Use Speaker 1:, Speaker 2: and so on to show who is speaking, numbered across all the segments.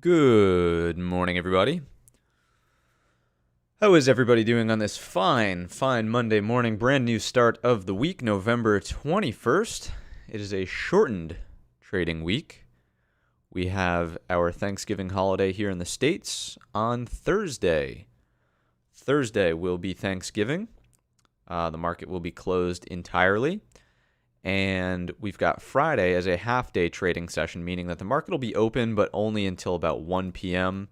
Speaker 1: Good morning, everybody. How is everybody doing on this fine Monday morning? Brand new start of the week, November 21st. It is a shortened trading week. We have our Thanksgiving holiday here in the States on Thursday. Thursday will be Thanksgiving. The market will be closed entirely. And we've got Friday as a half-day trading session, meaning that the market will be open, but only until about 1 p.m.,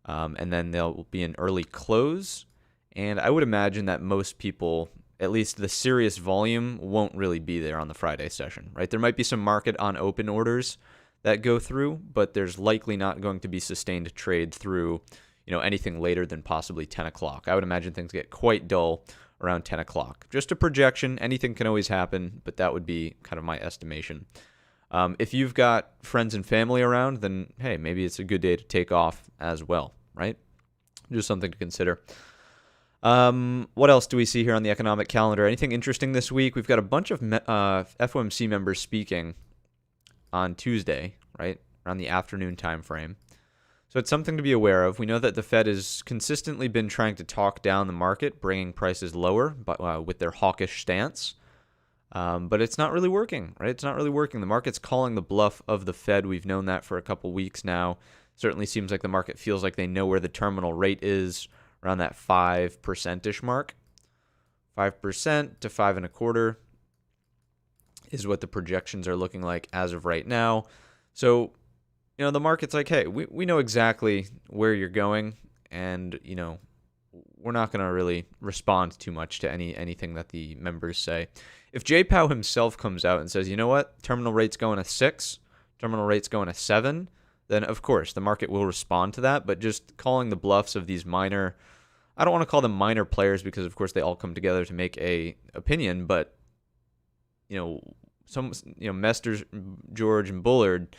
Speaker 1: and then there'll be an early close. And I would imagine that most people, at least the serious volume, won't really be there on the Friday session, right? There might be some market on open orders that go through, but there's likely not going to be sustained trade through, anything later than possibly 10 o'clock. I would imagine things get quite dull around 10 o'clock. Just a projection. Anything can always happen, but that would be kind of my estimation. If you've got friends and family around, then, hey, maybe it's a good day to take off as well, right? Just something to consider. What else do we see here on the economic calendar? Anything interesting this week? We've got a bunch of FOMC members speaking on Tuesday, right, around the afternoon time frame. So it's something to be aware of. We know that the Fed has consistently been trying to talk down the market, bringing prices lower, but with their hawkish stance. But it's not really working, right? It's not really working. The market's calling the bluff of the Fed. We've known that for a couple weeks now. Certainly seems like the market feels like they know where the terminal rate is, around that 5%-ish mark. 5% to 5.25% is what the projections are looking like as of right now. So, the market's like, hey, we know exactly where you're going, and, we're not going to really respond too much to anything that the members say. If Jay Powell himself comes out and says, you know what, terminal rate's going to 6, terminal rate's going to 7, then of course the market will respond to that. But just calling the bluffs of these minor, I don't want to call them minor players because of course they all come together to make a opinion, but Mester, George, and Bullard,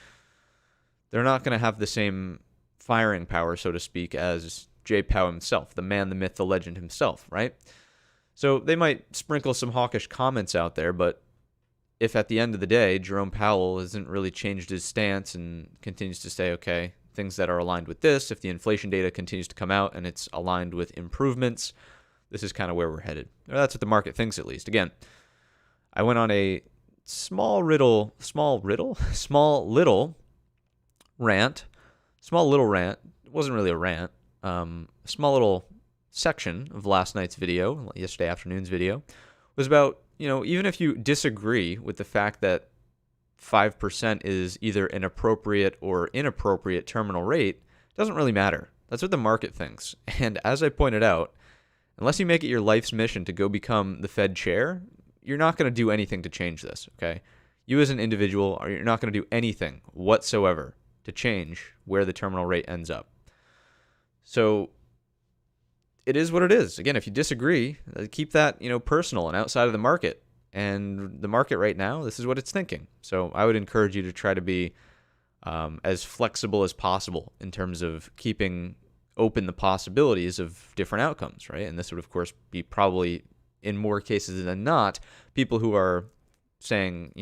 Speaker 1: they're not going to have the same firing power, so to speak, as Jay Powell himself, the man, the myth, the legend himself, right? So they might sprinkle some hawkish comments out there, but if at the end of the day, Jerome Powell hasn't really changed his stance and continues to say, okay, things that are aligned with this, if the inflation data continues to come out and it's aligned with improvements, this is kind of where we're headed. Or that's what the market thinks, at least. Again, I went on a small little rant. It wasn't really a rant. Small little section of last night's video, yesterday afternoon's video, was about, even if you disagree with the fact that 5% is either an appropriate or inappropriate terminal rate, it doesn't really matter. That's what the market thinks. And as I pointed out, unless you make it your life's mission to go become the Fed chair, you're not going to do anything to change this, okay? You as an individual, you're not going to do anything whatsoever to change where the terminal rate ends up. So it is what it is. Again, if you disagree, keep that, personal and outside of the market. And the market right now, this is what it's thinking. So I would encourage you to try to be as flexible as possible in terms of keeping open the possibilities of different outcomes, right? And this would, of course, be probably, in more cases than not, people who are saying,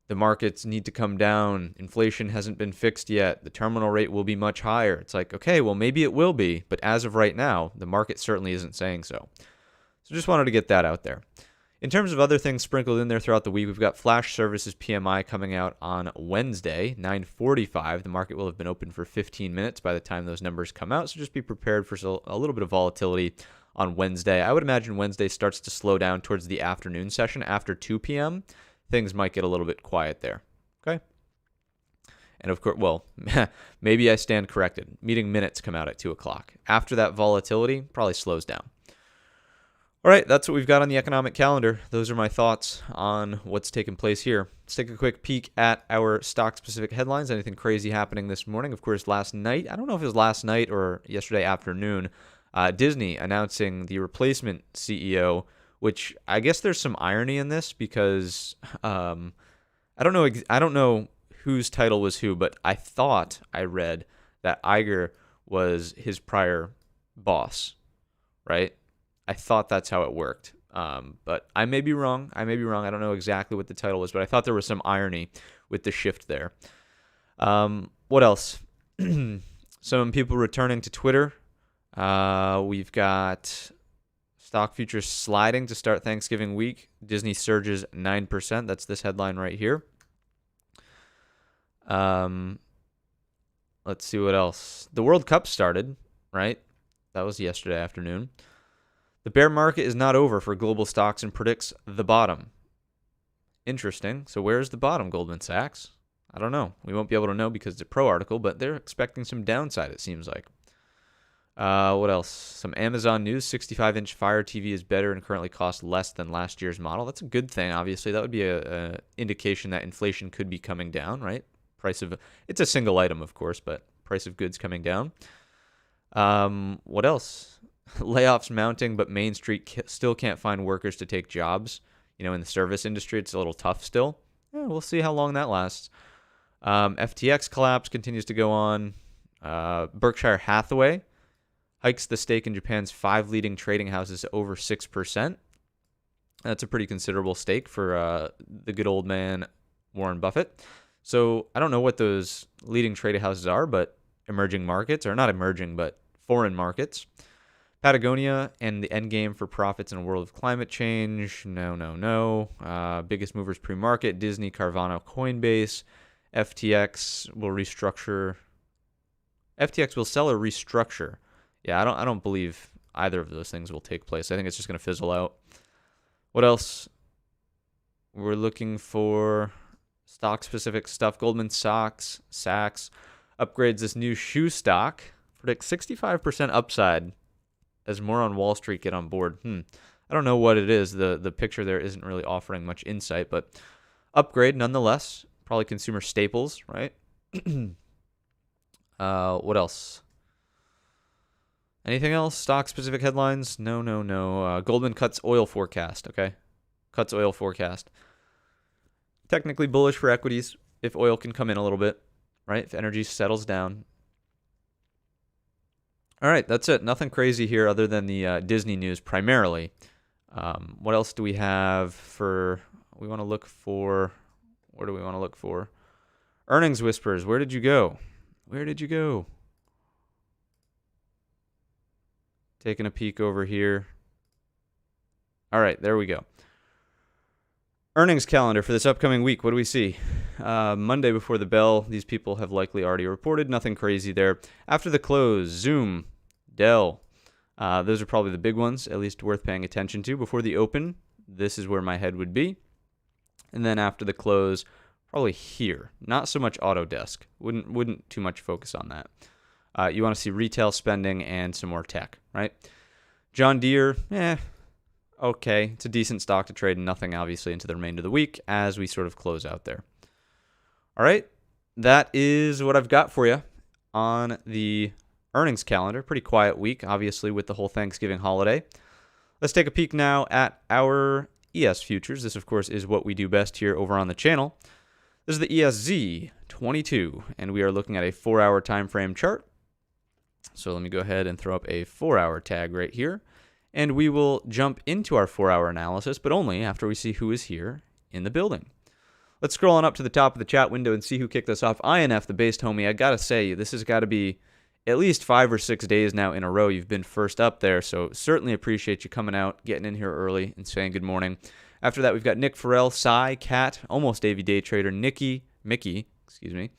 Speaker 1: the markets need to come down. Inflation hasn't been fixed yet. The terminal rate will be much higher. It's like, okay, well, maybe it will be. But as of right now, the market certainly isn't saying so. So just wanted to get that out there. In terms of other things sprinkled in there throughout the week, we've got Flash Services PMI coming out on Wednesday, 9:45. The market will have been open for 15 minutes by the time those numbers come out. So just be prepared for a little bit of volatility on Wednesday. I would imagine Wednesday starts to slow down towards the afternoon session after 2 p.m., things might get a little bit quiet there, okay? And of course, well, maybe I stand corrected. Meeting minutes come out at 2 o'clock. After that volatility, probably slows down. All right, that's what we've got on the economic calendar. Those are my thoughts on what's taking place here. Let's take a quick peek at our stock-specific headlines. Anything crazy happening this morning? Of course, last night, I don't know if it was last night or yesterday afternoon, Disney announcing the replacement CEO, which I guess there's some irony in this because I don't know whose title was who, but I thought I read that Iger was his prior boss, right? I thought that's how it worked. But I may be wrong. I don't know exactly what the title was, but I thought there was some irony with the shift there. What else? Some people returning to Twitter. We've got stock futures sliding to start Thanksgiving week. Disney surges 9%. That's this headline right here. Let's see what else. The World Cup started, right? That was yesterday afternoon. The bear market is not over for global stocks and predicts the bottom. Interesting. So where's the bottom, Goldman Sachs? I don't know. We won't be able to know because it's a pro article, but they're expecting some downside, it seems like. What else? Some Amazon news. 65-inch Fire TV is better and currently costs less than last year's model. That's a good thing, obviously. That would be a indication that inflation could be coming down, right? It's a single item, of course, but price of goods coming down. What else? Layoffs mounting, but Main Street still can't find workers to take jobs. In the service industry, it's a little tough still. We'll see how long that lasts. FTX collapse continues to go on. Berkshire Hathaway hikes the stake in Japan's 5 leading trading houses to over 6%. That's a pretty considerable stake for the good old man Warren Buffett. So I don't know what those leading trading houses are, but emerging markets, or not emerging, but foreign markets. Patagonia and the end game for profits in a world of climate change. No. Biggest movers pre-market. Disney, Carvana, Coinbase. FTX will restructure. FTX will sell or restructure. Yeah, I don't believe either of those things will take place. I think it's just going to fizzle out. What else? We're looking for stock-specific stuff. Goldman Sachs upgrades this new shoe stock. Predicts 65% upside as more on Wall Street get on board. I don't know what it is. The picture there isn't really offering much insight, but upgrade nonetheless. Probably consumer staples, right? What else? Anything else? Stock-specific headlines? No. Goldman cuts oil forecast, okay? Cuts oil forecast. Technically bullish for equities if oil can come in a little bit, right? If energy settles down. All right, that's it. Nothing crazy here other than the Disney news primarily. What else do we have we want to look for? Where do we want to look for? Earnings whispers. Where did you go? Taking a peek over here. All right, there we go. Earnings calendar for this upcoming week. What do we see? Monday before the bell. These people have likely already reported. Nothing crazy there. After the close, Zoom, Dell. Those are probably the big ones, at least worth paying attention to. Before the open, this is where my head would be. And then after the close, probably here. Not so much Autodesk. Wouldn't too much focus on that. You want to see retail spending and some more tech, right? John Deere, okay. It's a decent stock to trade. Nothing, obviously, into the remainder of the week as we sort of close out there. All right. That is what I've got for you on the earnings calendar. Pretty quiet week, obviously, with the whole Thanksgiving holiday. Let's take a peek now at our ES futures. This, of course, is what we do best here over on the channel. This is the ESZ22, and we are looking at a 4-hour time frame chart. So let me go ahead and throw up a 4-hour tag right here. And we will jump into our 4-hour analysis, but only after we see who is here in the building. Let's scroll on up to the top of the chat window and see who kicked us off. INF, the based homie, I got to say, this has got to be at least 5 or 6 days now in a row you've been first up there, so certainly appreciate you coming out, getting in here early, and saying good morning. After that, we've got Nick Farrell, Cy, Cat, almost AV Day Trader, Mickey, excuse me.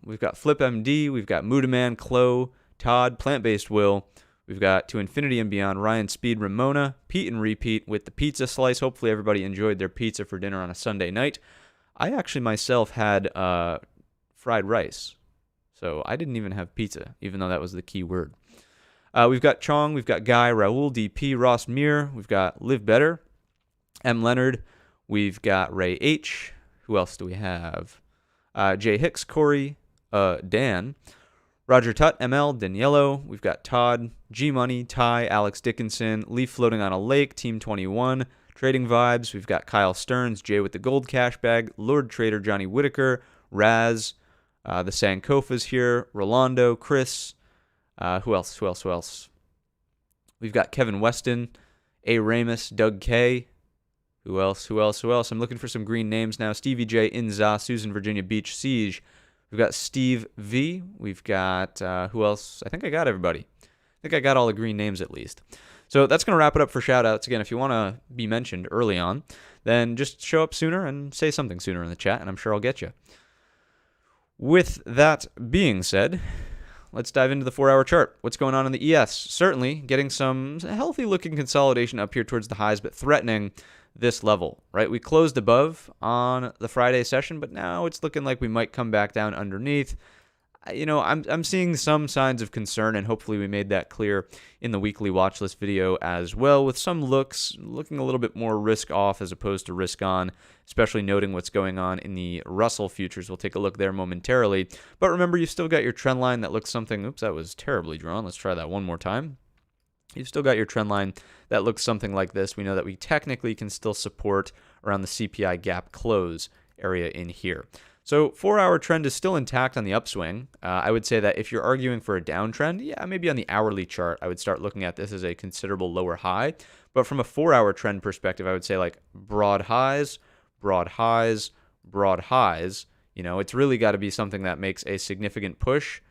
Speaker 1: We've got Flip MD, we've got Mudaman, Chloe, Todd, Plant-Based Will. We've got To Infinity and Beyond, Ryan Speed, Ramona, Pete and Repeat with the pizza slice. Hopefully everybody enjoyed their pizza for dinner on a Sunday night. I actually myself had fried rice, so I didn't even have pizza, even though that was the key word. We've got Chong, we've got Guy, Raul, DP, Ross Muir, we've got Live Better, M. Leonard, we've got Ray H. Who else do we have? Jay Hicks, Corey, Dan, Roger Tutt, ML, Daniello, we've got Todd, G Money, Ty, Alex Dickinson, Leaf Floating on a Lake, Team 21, Trading Vibes, we've got Kyle Stearns, Jay with the Gold Cash Bag, Lord Trader Johnny Whitaker, Raz, the Sankofas here, Rolando, Chris, who else? We've got Kevin Weston, A. Ramus, Doug K. Who else? I'm looking for some green names now. Stevie J, Inza, Susan Virginia Beach, Siege, We've got Steve V. We've got, who else? I think I got everybody. I think I got all the green names at least. So that's going to wrap it up for shout-outs. Again, if you want to be mentioned early on, then just show up sooner and say something sooner in the chat, and I'm sure I'll get you. With that being said, let's dive into the 4-hour chart. What's going on in the ES? Certainly getting some healthy-looking consolidation up here towards the highs, but threatening this level, right? We closed above on the Friday session, but now it's looking like we might come back down underneath. I'm seeing some signs of concern, and hopefully we made that clear in the weekly watch list video as well, with some looking a little bit more risk off as opposed to risk on, especially noting what's going on in the Russell futures. We'll take a look there momentarily. But remember, you've still got your trend line that looks something, oops, that was terribly drawn. Let's try that one more time. You've still got your trend line that looks something like this. We know that we technically can still support around the CPI gap close area in here. So 4-hour trend is still intact on the upswing. I would say that if you're arguing for a downtrend, yeah, maybe on the hourly chart, I would start looking at this as a considerable lower high. But from a 4-hour trend perspective, I would say like broad highs, broad highs, broad highs. It's really got to be something that makes a significant push,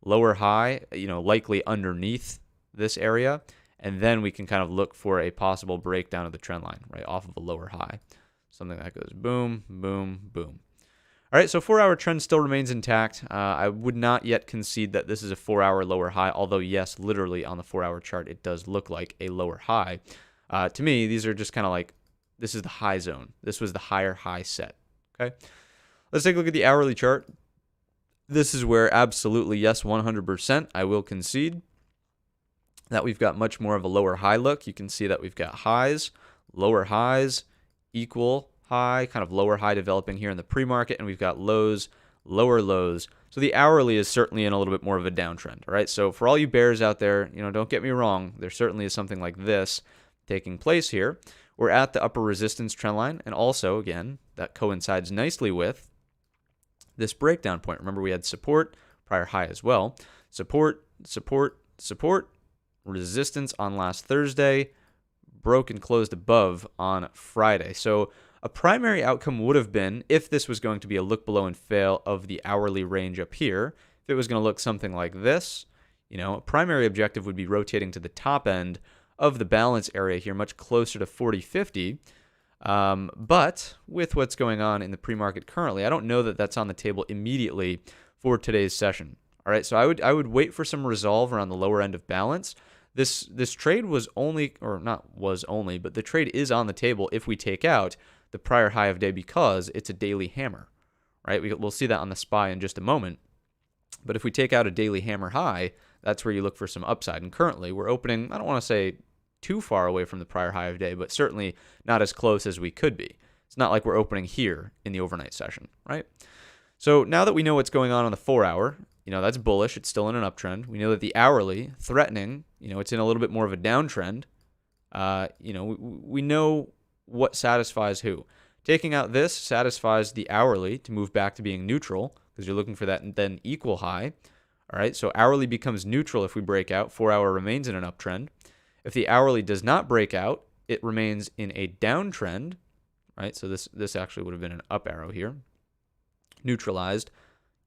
Speaker 1: lower high, likely underneath this area. And then we can kind of look for a possible breakdown of the trend line, right, off of a lower high. Something that goes boom, boom, boom. All right, so 4-hour trend still remains intact. I would not yet concede that this is a 4-hour lower high, although yes, literally on the 4-hour chart, it does look like a lower high. To me, these are just kind of like, this is the high zone. This was the higher high set, okay? Let's take a look at the hourly chart. This is where absolutely, yes, 100%, I will concede that we've got much more of a lower high look. You can see that we've got highs, equal high, kind of lower high developing here in the pre-market, and we've got lows, lower lows. So the hourly is certainly in a little bit more of a downtrend, all right? So for all you bears out there, don't get me wrong, there certainly is something like this taking place here. We're at the upper resistance trend line, and also, again, that coincides nicely with this breakdown point. Remember, we had support, prior high as well. Support, support, support, resistance on last Thursday, broke and closed above on Friday. So a primary outcome would have been, if this was going to be a look below and fail of the hourly range up here, if it was going to look something like this, a primary objective would be rotating to the top end of the balance area here, much closer to 40.50. But with what's going on in the pre-market currently, I don't know that that's on the table immediately for today's session. All right, so I would wait for some resolve around the lower end of balance. This trade was only, or not was only, but the trade is on the table if we take out the prior high of day because it's a daily hammer, right? We'll see that on the SPY in just a moment. But if we take out a daily hammer high, that's where you look for some upside. And currently we're opening, I don't want to say too far away from the prior high of day, but certainly not as close as we could be. It's not like we're opening here in the overnight session, right? So now that we know what's going on the 4-hour, that's bullish. It's still in an uptrend. We know that the hourly, threatening, it's in a little bit more of a downtrend. We know what satisfies who. Taking out this satisfies the hourly to move back to being neutral because you're looking for that then equal high. All right, so hourly becomes neutral if we break out. 4-hour remains in an uptrend. If the hourly does not break out, it remains in a downtrend. Right, so this actually would have been an up arrow here. Neutralized.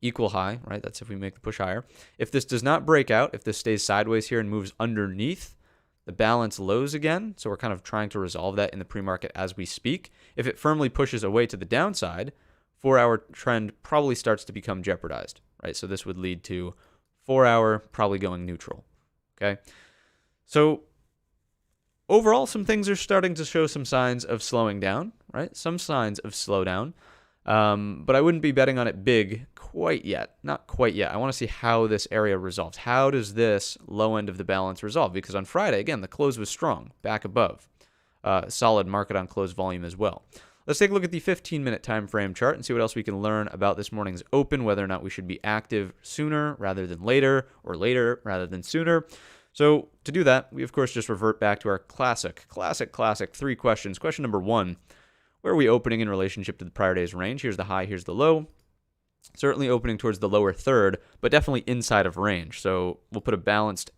Speaker 1: Equal high, right? That's if we make the push higher. If this does not break out, if this stays sideways here and moves underneath the balance lows again, so we're kind of trying to resolve that in the pre-market as we speak. If it firmly pushes away to the downside, 4-hour trend probably starts to become jeopardized, right? So this would lead to 4-hour probably going neutral, okay? So overall, some things are starting to show some signs of slowing down, right? Some signs of slowdown. But I wouldn't be betting on it big quite yet. Not quite yet. I want to see how this area resolves. How does this low end of the balance resolve? Because on Friday, again, the close was strong, back above. Solid market on close volume as well. Let's take a look at the 15-minute time frame chart and see what else we can learn about this morning's open, whether or not we should be active sooner rather than later, or later rather than sooner. So to do that, we, of course, just revert back to our classic 3 questions. Question number 1. Where are we opening in relationship to the prior day's range? Here's the high, here's the low. Certainly opening towards the lower third, but definitely inside of range. So we'll put a balanced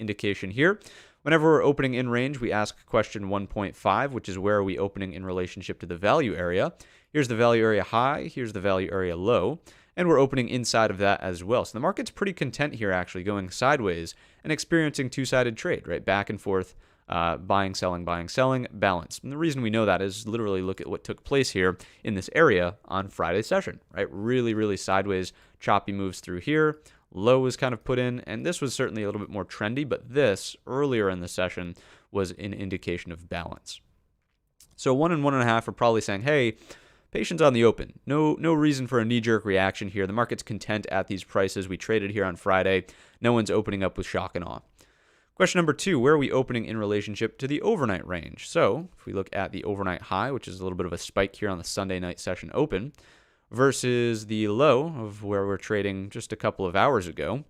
Speaker 1: indication here. Whenever we're opening in range, we ask question 1.5, which is where are we opening in relationship to the value area. Here's the value area high, here's the value area low. and we're opening inside of that as well. So the market's pretty content here, actually, going sideways and experiencing two-sided trade, right? Back and forth, buying, selling, balance. And the reason we know that is literally look at what took place here in this area on Friday's session, right? Really, really sideways, choppy moves through here. Low was kind of put in, and this was certainly a little bit more trendy, but this, earlier in the session, was an indication of balance. So 1 and 1.5 are probably saying, hey, patience on the open. No reason for a knee-jerk reaction here. The market's content at these prices. We traded here on Friday. No one's opening up with shock and awe. Question number 2, where are we opening in relationship to the overnight range? So if we look at the overnight high, which is a little bit of a spike here on the Sunday night session open, versus the low of where we're trading just a couple of hours ago,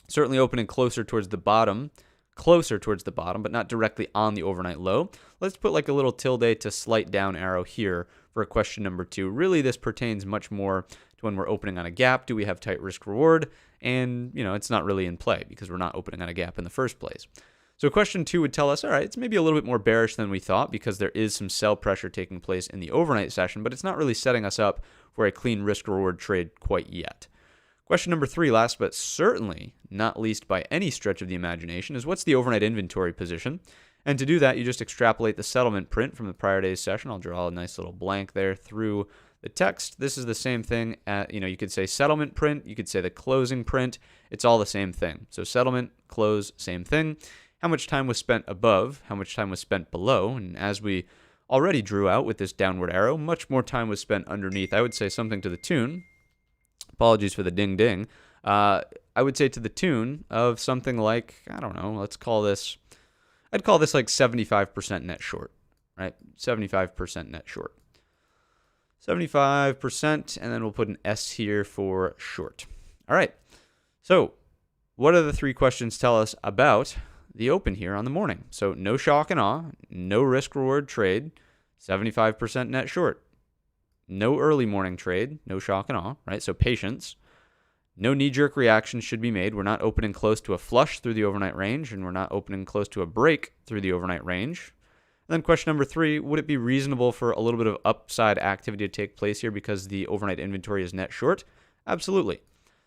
Speaker 1: certainly opening closer towards the bottom, but not directly on the overnight low. Let's put like a little tilde to slight down arrow here for question number 2. Really, this pertains much more to when we're opening on a gap. Do we have tight risk reward? And, it's not really in play because we're not opening on a gap in the first place. So question 2 would tell us, all right, it's maybe a little bit more bearish than we thought because there is some sell pressure taking place in the overnight session, but it's not really setting us up for a clean risk-reward trade quite yet. Question number 3, last but certainly not least by any stretch of the imagination, is what's the overnight inventory position? And to do that, you just extrapolate the settlement print from the prior day's session. I'll draw a nice little blank there through the text. This is the same thing. You could say settlement print. You could say the closing print. It's all the same thing. So settlement, close, same thing. How much time was spent above? How much time was spent below? And as we already drew out with this downward arrow, much more time was spent underneath. I would say something to the tune. Apologies for the ding ding. I would say to the tune of something like, I don't know, I'd call this like 75% net short, right? 75% net short. 75%, and then we'll put an S here for short. All right. So what do the 3 questions tell us about the open here on the morning? So no shock and awe, no risk reward trade, 75% net short. No early morning trade, no shock and awe, right? So patience. No knee-jerk reactions should be made. We're not opening close to a flush through the overnight range, and we're not opening close to a break through the overnight range. And then question number 3, would it be reasonable for a little bit of upside activity to take place here because the overnight inventory is net short? Absolutely.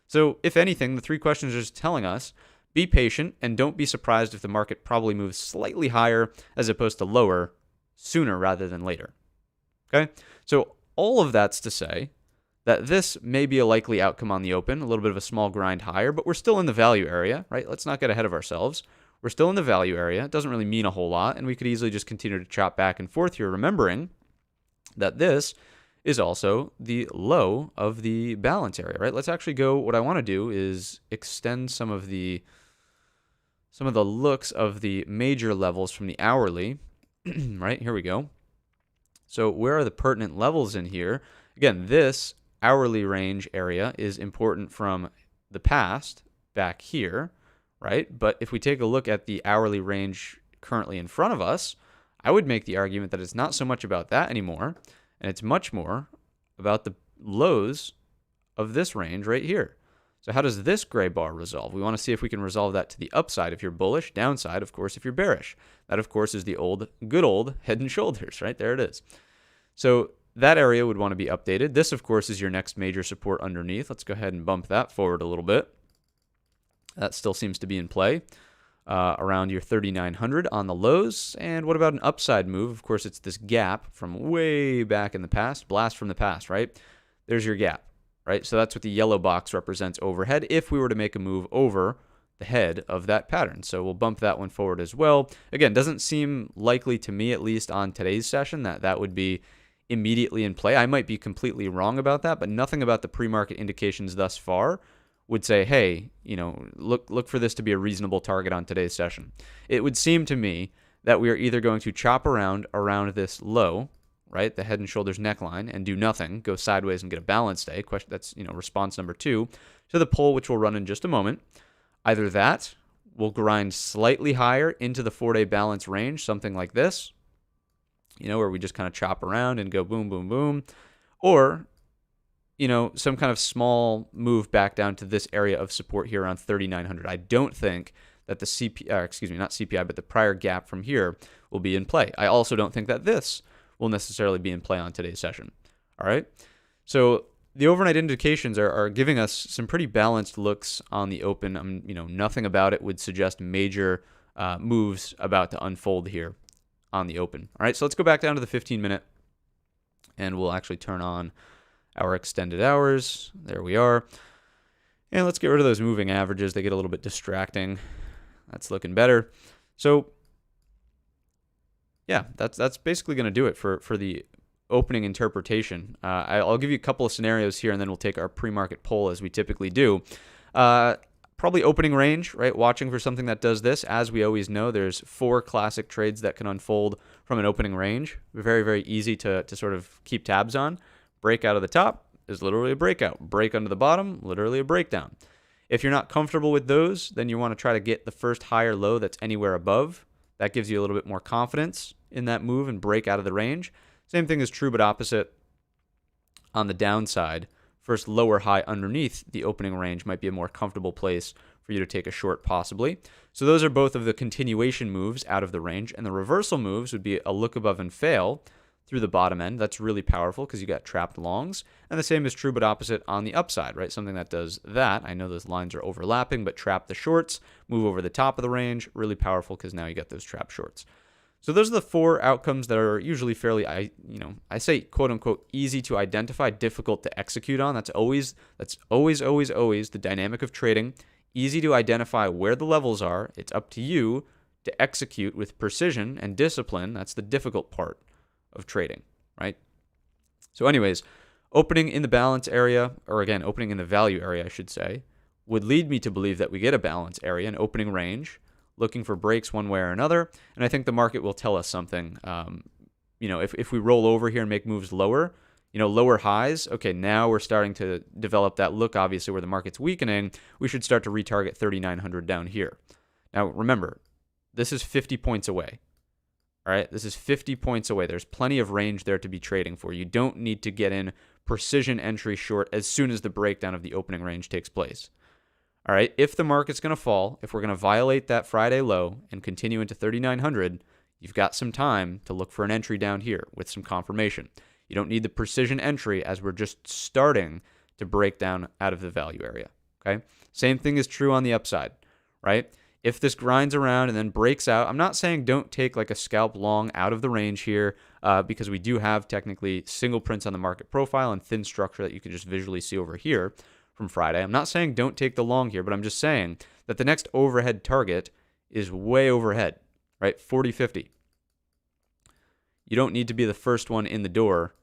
Speaker 1: So if anything, the 3 questions are just telling us, be patient and don't be surprised if the market probably moves slightly higher as opposed to lower sooner rather than later. Okay? So all of that's to say that this may be a likely outcome on the open, a little bit of a small grind higher, but we're still in the value area, right? Let's not get ahead of ourselves. We're still in the value area. It doesn't really mean a whole lot, and we could easily just continue to chop back and forth here, remembering that this is also the low of the balance area, right? Let's actually go, what I want to do is extend some of the looks of the major levels from the hourly, right? Here we go. So where are the pertinent levels in here? Again, this hourly range area is important from the past back here, right? But if we take a look at the hourly range currently in front of us, I would make the argument that it's not so much about that anymore, and it's much more about the lows of this range right here. So how does this gray bar resolve? We want to see if we can resolve that to the upside if you're bullish, downside, of course, if you're bearish. That, of course, is the good old head and shoulders, right? There it is. So that area would want to be updated. This, of course, is your next major support underneath. Let's go ahead and bump that forward a little bit. That still seems to be in play around your 3,900 on the lows. And what about an upside move? Of course, it's this gap from way back in the past, blast from the past, right? There's your gap, right? So that's what the yellow box represents overhead if we were to make a move over the head of that pattern. So we'll bump that one forward as well. Again, doesn't seem likely to me, at least on today's session, that would be immediately in play. I might be completely wrong about that, but nothing about the pre-market indications thus far would say, hey, look for this to be a reasonable target on today's session. It would seem to me that we are either going to chop around this low, right, the head and shoulders neckline, and do nothing, go sideways and get a balance day. That's response number 2 to the pull, which we'll run in just a moment. Either that will grind slightly higher into the 4-day balance range, something like this, where we just kind of chop around and go boom, boom, boom, or some kind of small move back down to this area of support here around 3,900. I don't think that the the prior gap from here will be in play. I also don't think that this will necessarily be in play on today's session. All right. So the overnight indications are giving us some pretty balanced looks on the open. Nothing about it would suggest major moves about to unfold here on the open. All right, so let's go back down to the 15-minute, and we'll actually turn on our extended hours. There we are. And let's get rid of those moving averages. They get a little bit distracting. That's looking better. So yeah, that's basically going to do it for the opening interpretation. I'll give you a couple of scenarios here, and then we'll take our pre-market poll as we typically do. Probably opening range, right? Watching for something that does this. As we always know, there's 4 classic trades that can unfold from an opening range. Very, very easy to sort of keep tabs on. Break out of the top is literally a breakout. Break under the bottom, literally a breakdown. If you're not comfortable with those, then you want to try to get the first higher low that's anywhere above. That gives you a little bit more confidence in that move and break out of the range. Same thing is true, but opposite on the downside. First lower high underneath the opening range might be a more comfortable place for you to take a short possibly. So those are both of the continuation moves out of the range, and the reversal moves would be a look above and fail through the bottom end. That's really powerful because you got trapped longs. And the same is true but opposite on the upside, right? Something that does that. I know those lines are overlapping, but trap the shorts, move over the top of the range, really powerful because now you get those trap shorts. So those are the 4 outcomes that are usually fairly, I say quote unquote easy to identify, difficult to execute on. That's always the dynamic of trading. Easy to identify where the levels are. It's up to you to execute with precision and discipline. That's the difficult part of trading, right? So anyways, opening in the balance area, or again, opening in the value area, I should say, would lead me to believe that we get a balance area, an opening range, looking for breaks one way or another. And I think the market will tell us something. If we roll over here and make moves lower, lower highs, okay, now we're starting to develop that look, obviously, where the market's weakening. We should start to retarget 3,900 down here. Now, remember, this is 50 points away. All right, this is 50 points away. There's plenty of range there to be trading for. You don't need to get in precision entry short as soon as the breakdown of the opening range takes place. All right, if the market's going to fall, if we're going to violate that Friday low and continue into 3,900, you've got some time to look for an entry down here with some confirmation. You don't need the precision entry as we're just starting to break down out of the value area. Okay, same thing is true on the upside, right? If this grinds around and then breaks out, I'm not saying don't take like a scalp long out of the range here because we do have technically single prints on the market profile and thin structure that you can just visually see over here from Friday. I'm not saying don't take the long here, but I'm just saying that the next overhead target is way overhead, right? 40.50. You don't need to be the first one in the door,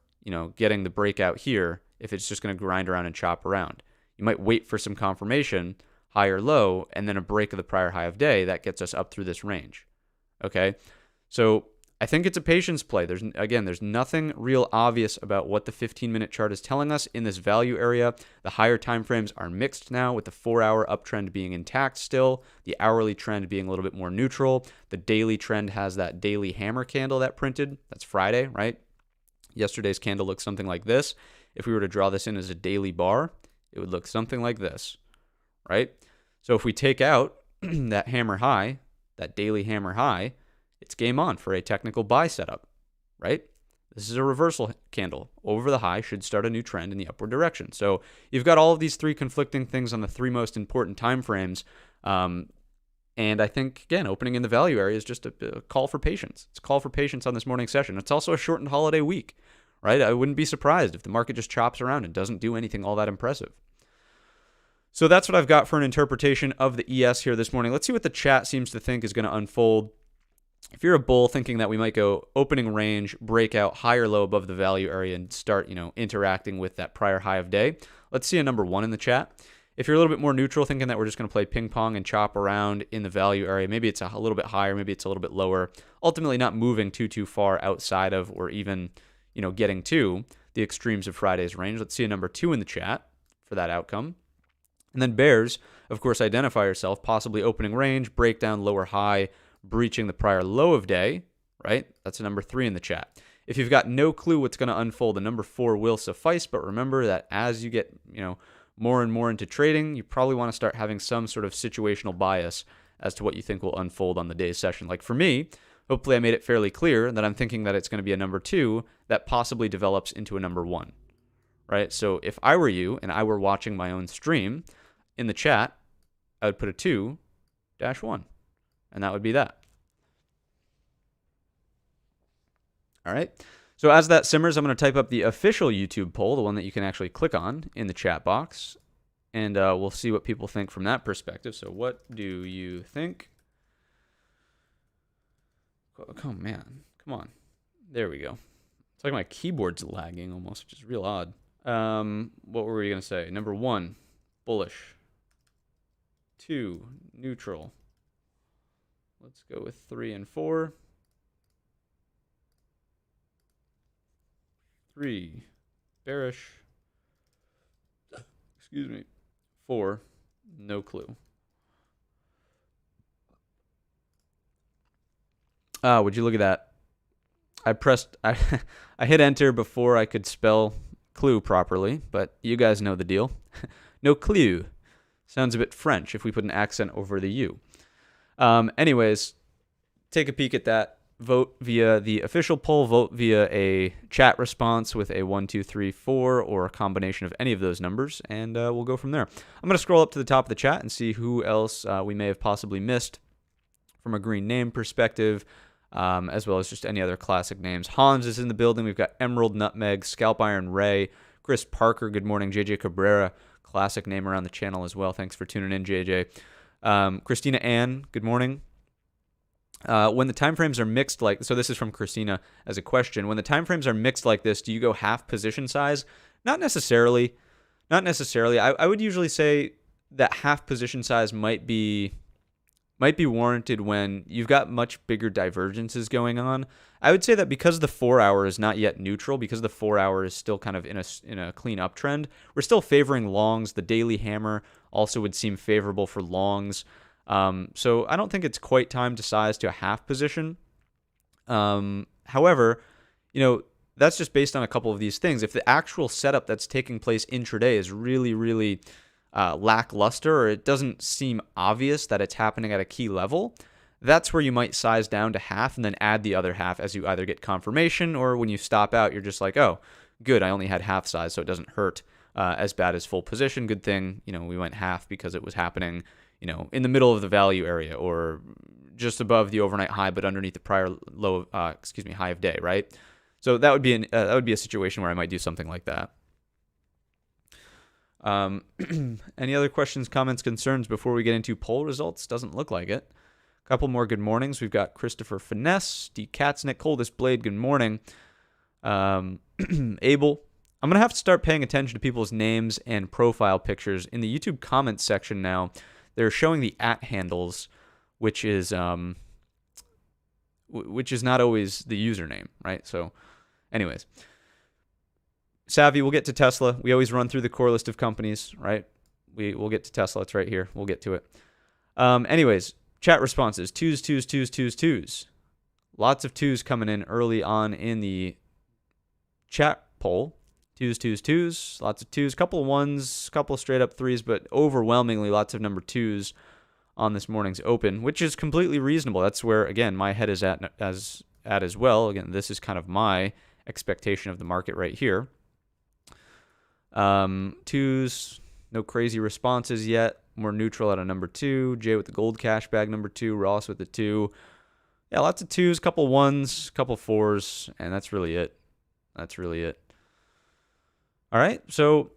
Speaker 1: getting the breakout here if it's just going to grind around and chop around. You might wait for some confirmation, higher low, and then a break of the prior high of day that gets us up through this range. Okay, so I think it's a patience play. There's nothing real obvious about what the 15-minute chart is telling us in this value area. The higher time frames are mixed now, with the 4-hour uptrend being intact still, the hourly trend being a little bit more neutral. The daily trend has that daily hammer candle that printed. That's Friday, right? Yesterday's candle looks something like this. If we were to draw this in as a daily bar, it would look something like this, right? So if we take out that hammer high, that daily hammer high, it's game on for a technical buy setup, right? This is a reversal candle. Over the high should start a new trend in the upward direction. So you've got all of these 3 conflicting things on the 3 most important time frames. And I think, again, opening in the value area is just a call for patience. It's a call for patience on this morning session. It's also a shortened holiday week, right? I wouldn't be surprised if the market just chops around and doesn't do anything all that impressive. So that's what I've got for an interpretation of the ES here this morning. Let's see what the chat seems to think is going to unfold. If you're a bull thinking that we might go opening range, breakout, higher low above the value area and start, interacting with that prior high of day, let's see a number 1 in the chat. If you're a little bit more neutral, thinking that we're just going to play ping pong and chop around in the value area, maybe it's a little bit higher, maybe it's a little bit lower, ultimately not moving too far outside of or even, getting to the extremes of Friday's range. Let's see a number 2 in the chat for that outcome. And then bears, of course, identify yourself, possibly opening range, breakdown, lower high, breaching the prior low of day, right? That's a number 3 in the chat. If you've got no clue what's going to unfold, a number 4 will suffice, but remember that as you get, more and more into trading, you probably want to start having some sort of situational bias as to what you think will unfold on the day's session. Like for me, hopefully I made it fairly clear that I'm thinking that it's going to be a number 2 that possibly develops into a number 1, right? So if I were you and I were watching my own stream, in the chat, I would put a 2-1, and that would be that. All right. So as that simmers, I'm going to type up the official YouTube poll, the one that you can actually click on in the chat box, and we'll see what people think from that perspective. So what do you think? Oh, man. Come on. There we go. It's like my keyboard's lagging almost, which is real odd. What were we going to say? Number 1, bullish. 2, neutral. Let's go with 3 and 4. 3, bearish. Excuse me. 4, no clue. Would you look at that? I hit enter before I could spell clue properly, but you guys know the deal. No clue. Sounds a bit French if we put an accent over the U. Anyways, take a peek at that. Vote via the official poll, vote via a chat response with a 1, 2, 3, 4, or a combination of any of those numbers, and we'll go from there. I'm going to scroll up to the top of the chat and see who else we may have possibly missed from a green name perspective, as well as just any other classic names. Hans is in the building. We've got Emerald Nutmeg, Scalp Iron Ray, Chris Parker, good morning, JJ Cabrera, classic name around the channel as well. Thanks for tuning in, JJ. Christina Ann, good morning. When the timeframes are mixed so this is from Christina as a question. When the timeframes are mixed like this, do you go half position size? Not necessarily. Not necessarily. I would usually say that half position size might be warranted when you've got much bigger divergences going on. I would say that because the 4 hour is not yet neutral, because the 4 hour is still kind of in a clean uptrend, we're still favoring longs. The daily hammer also would seem favorable for longs. So I don't think it's quite time to size to a half position. However, that's just based on a couple of these things. If the actual setup that's taking place intraday is really, really lackluster, or it doesn't seem obvious that it's happening at a key level, that's where you might size down to half and then add the other half as you either get confirmation, or when you stop out, you're just like, oh, good, I only had half size, so it doesn't hurt as bad as full position. Good thing, we went half because it was happening in the middle of the value area, or just above the overnight high, but underneath the prior high of day, right? So that would be a situation where I might do something like that. Any other questions, comments, concerns before we get into poll results? Doesn't look like it. A couple more good mornings. We've got Christopher Finesse, D. Katznick, Coldest Blade, good morning. Abel. I'm going to have to start paying attention to people's names and profile pictures. In the YouTube comments section now, they're showing the @ handles, which is not always the username, right? So anyways, Savvy, we'll get to Tesla. We always run through the core list of companies, right? We'll get to Tesla. It's right here. We'll get to it. Anyways, chat responses. Twos. Lots of twos coming in early on in the chat poll. Twos. Lots of twos. Couple of ones, couple of straight up threes, but overwhelmingly lots of number twos on this morning's open, which is completely reasonable. That's where, again, my head is at as well. Again, this is kind of my expectation of the market right here. Twos, no crazy responses yet. More neutral at a number 2. Jay with the gold cash bag number 2. Ross with the 2. Yeah, lots of twos, couple ones, couple fours, and that's really it. All right, so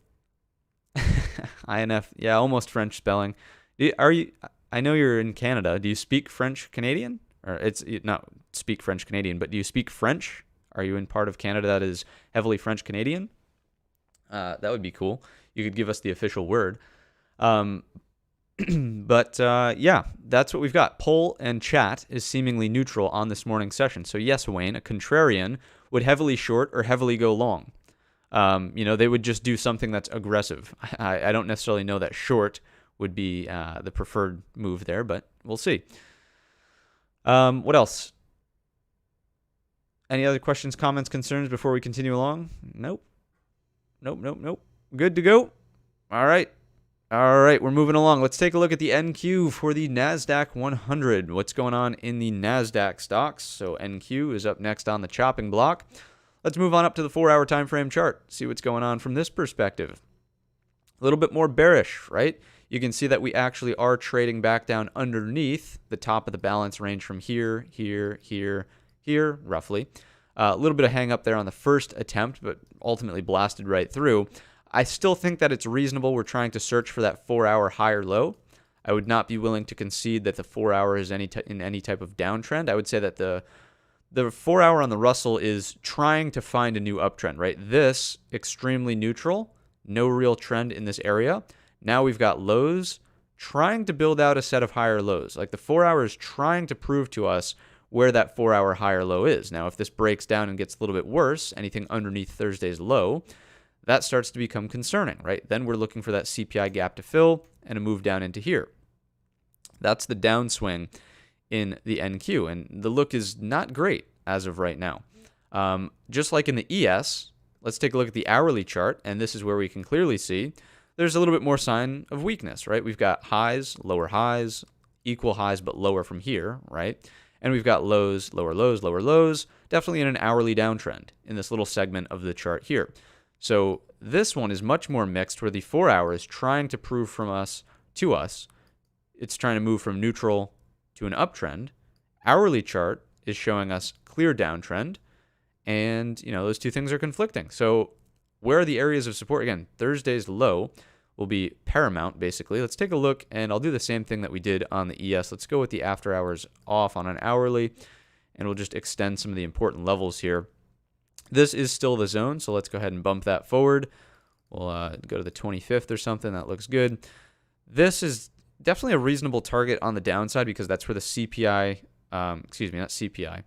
Speaker 1: INF, yeah, almost French spelling. I know you're in Canada. Do you speak French Canadian? Or it's not speak French Canadian, but do you speak French? Are you in part of Canada that is heavily French Canadian? That would be cool. You could give us the official word. But yeah, that's what we've got. Poll and chat is seemingly neutral on this morning's session. So yes, Wayne, a contrarian would heavily short or heavily go long. They would just do something that's aggressive. I don't necessarily know that short would be the preferred move there, but we'll see. What else? Any other questions, comments, concerns before we continue along? Nope. Good to go. All right, we're moving along. Let's take a look at the NQ for the NASDAQ 100. What's going on in the NASDAQ stocks? So NQ is up next on the chopping block. Let's move on up to the 4-hour time frame chart, see what's going on from this perspective. A little bit more bearish, right? You can see that we actually are trading back down underneath the top of the balance range from here, roughly. A little bit of hang up there on the first attempt, but ultimately blasted right through. I still think that it's reasonable. We're trying to search for that 4-hour higher low. I would not be willing to concede that the 4-hour is in any type of downtrend. I would say that the 4-hour on the Russell is trying to find a new uptrend, right? This extremely neutral, no real trend in this area. Now we've got lows trying to build out a set of higher lows. Like the 4-hour is trying to prove to us where that 4-hour higher low is. Now, if this breaks down and gets a little bit worse, anything underneath Thursday's low, that starts to become concerning, right? Then we're looking for that CPI gap to fill and a move down into here. That's the downswing in the NQ, and the look is not great as of right now. Just like in the ES, let's take a look at the hourly chart, and this is where we can clearly see there's a little bit more sign of weakness, right? We've got highs, equal highs, but lower from here, right? And we've got lows, lower lows, definitely in an hourly downtrend in this little segment of the chart here. So this one is much more mixed, where the 4-hour is trying to prove to us, it's trying to move from neutral to an uptrend. Hourly chart is showing us clear downtrend, and those two things are conflicting. So where are the areas of support? Again, Thursday's low will be paramount, basically. Let's take a look, and I'll do the same thing that we did on the ES. Let's go with the after hours off on an hourly, and we'll just extend some of the important levels here. This is still the zone, so let's go ahead and bump that forward. We'll go to the 25th or something. That looks good. This is definitely a reasonable target on the downside because that's where the CPI, not CPI.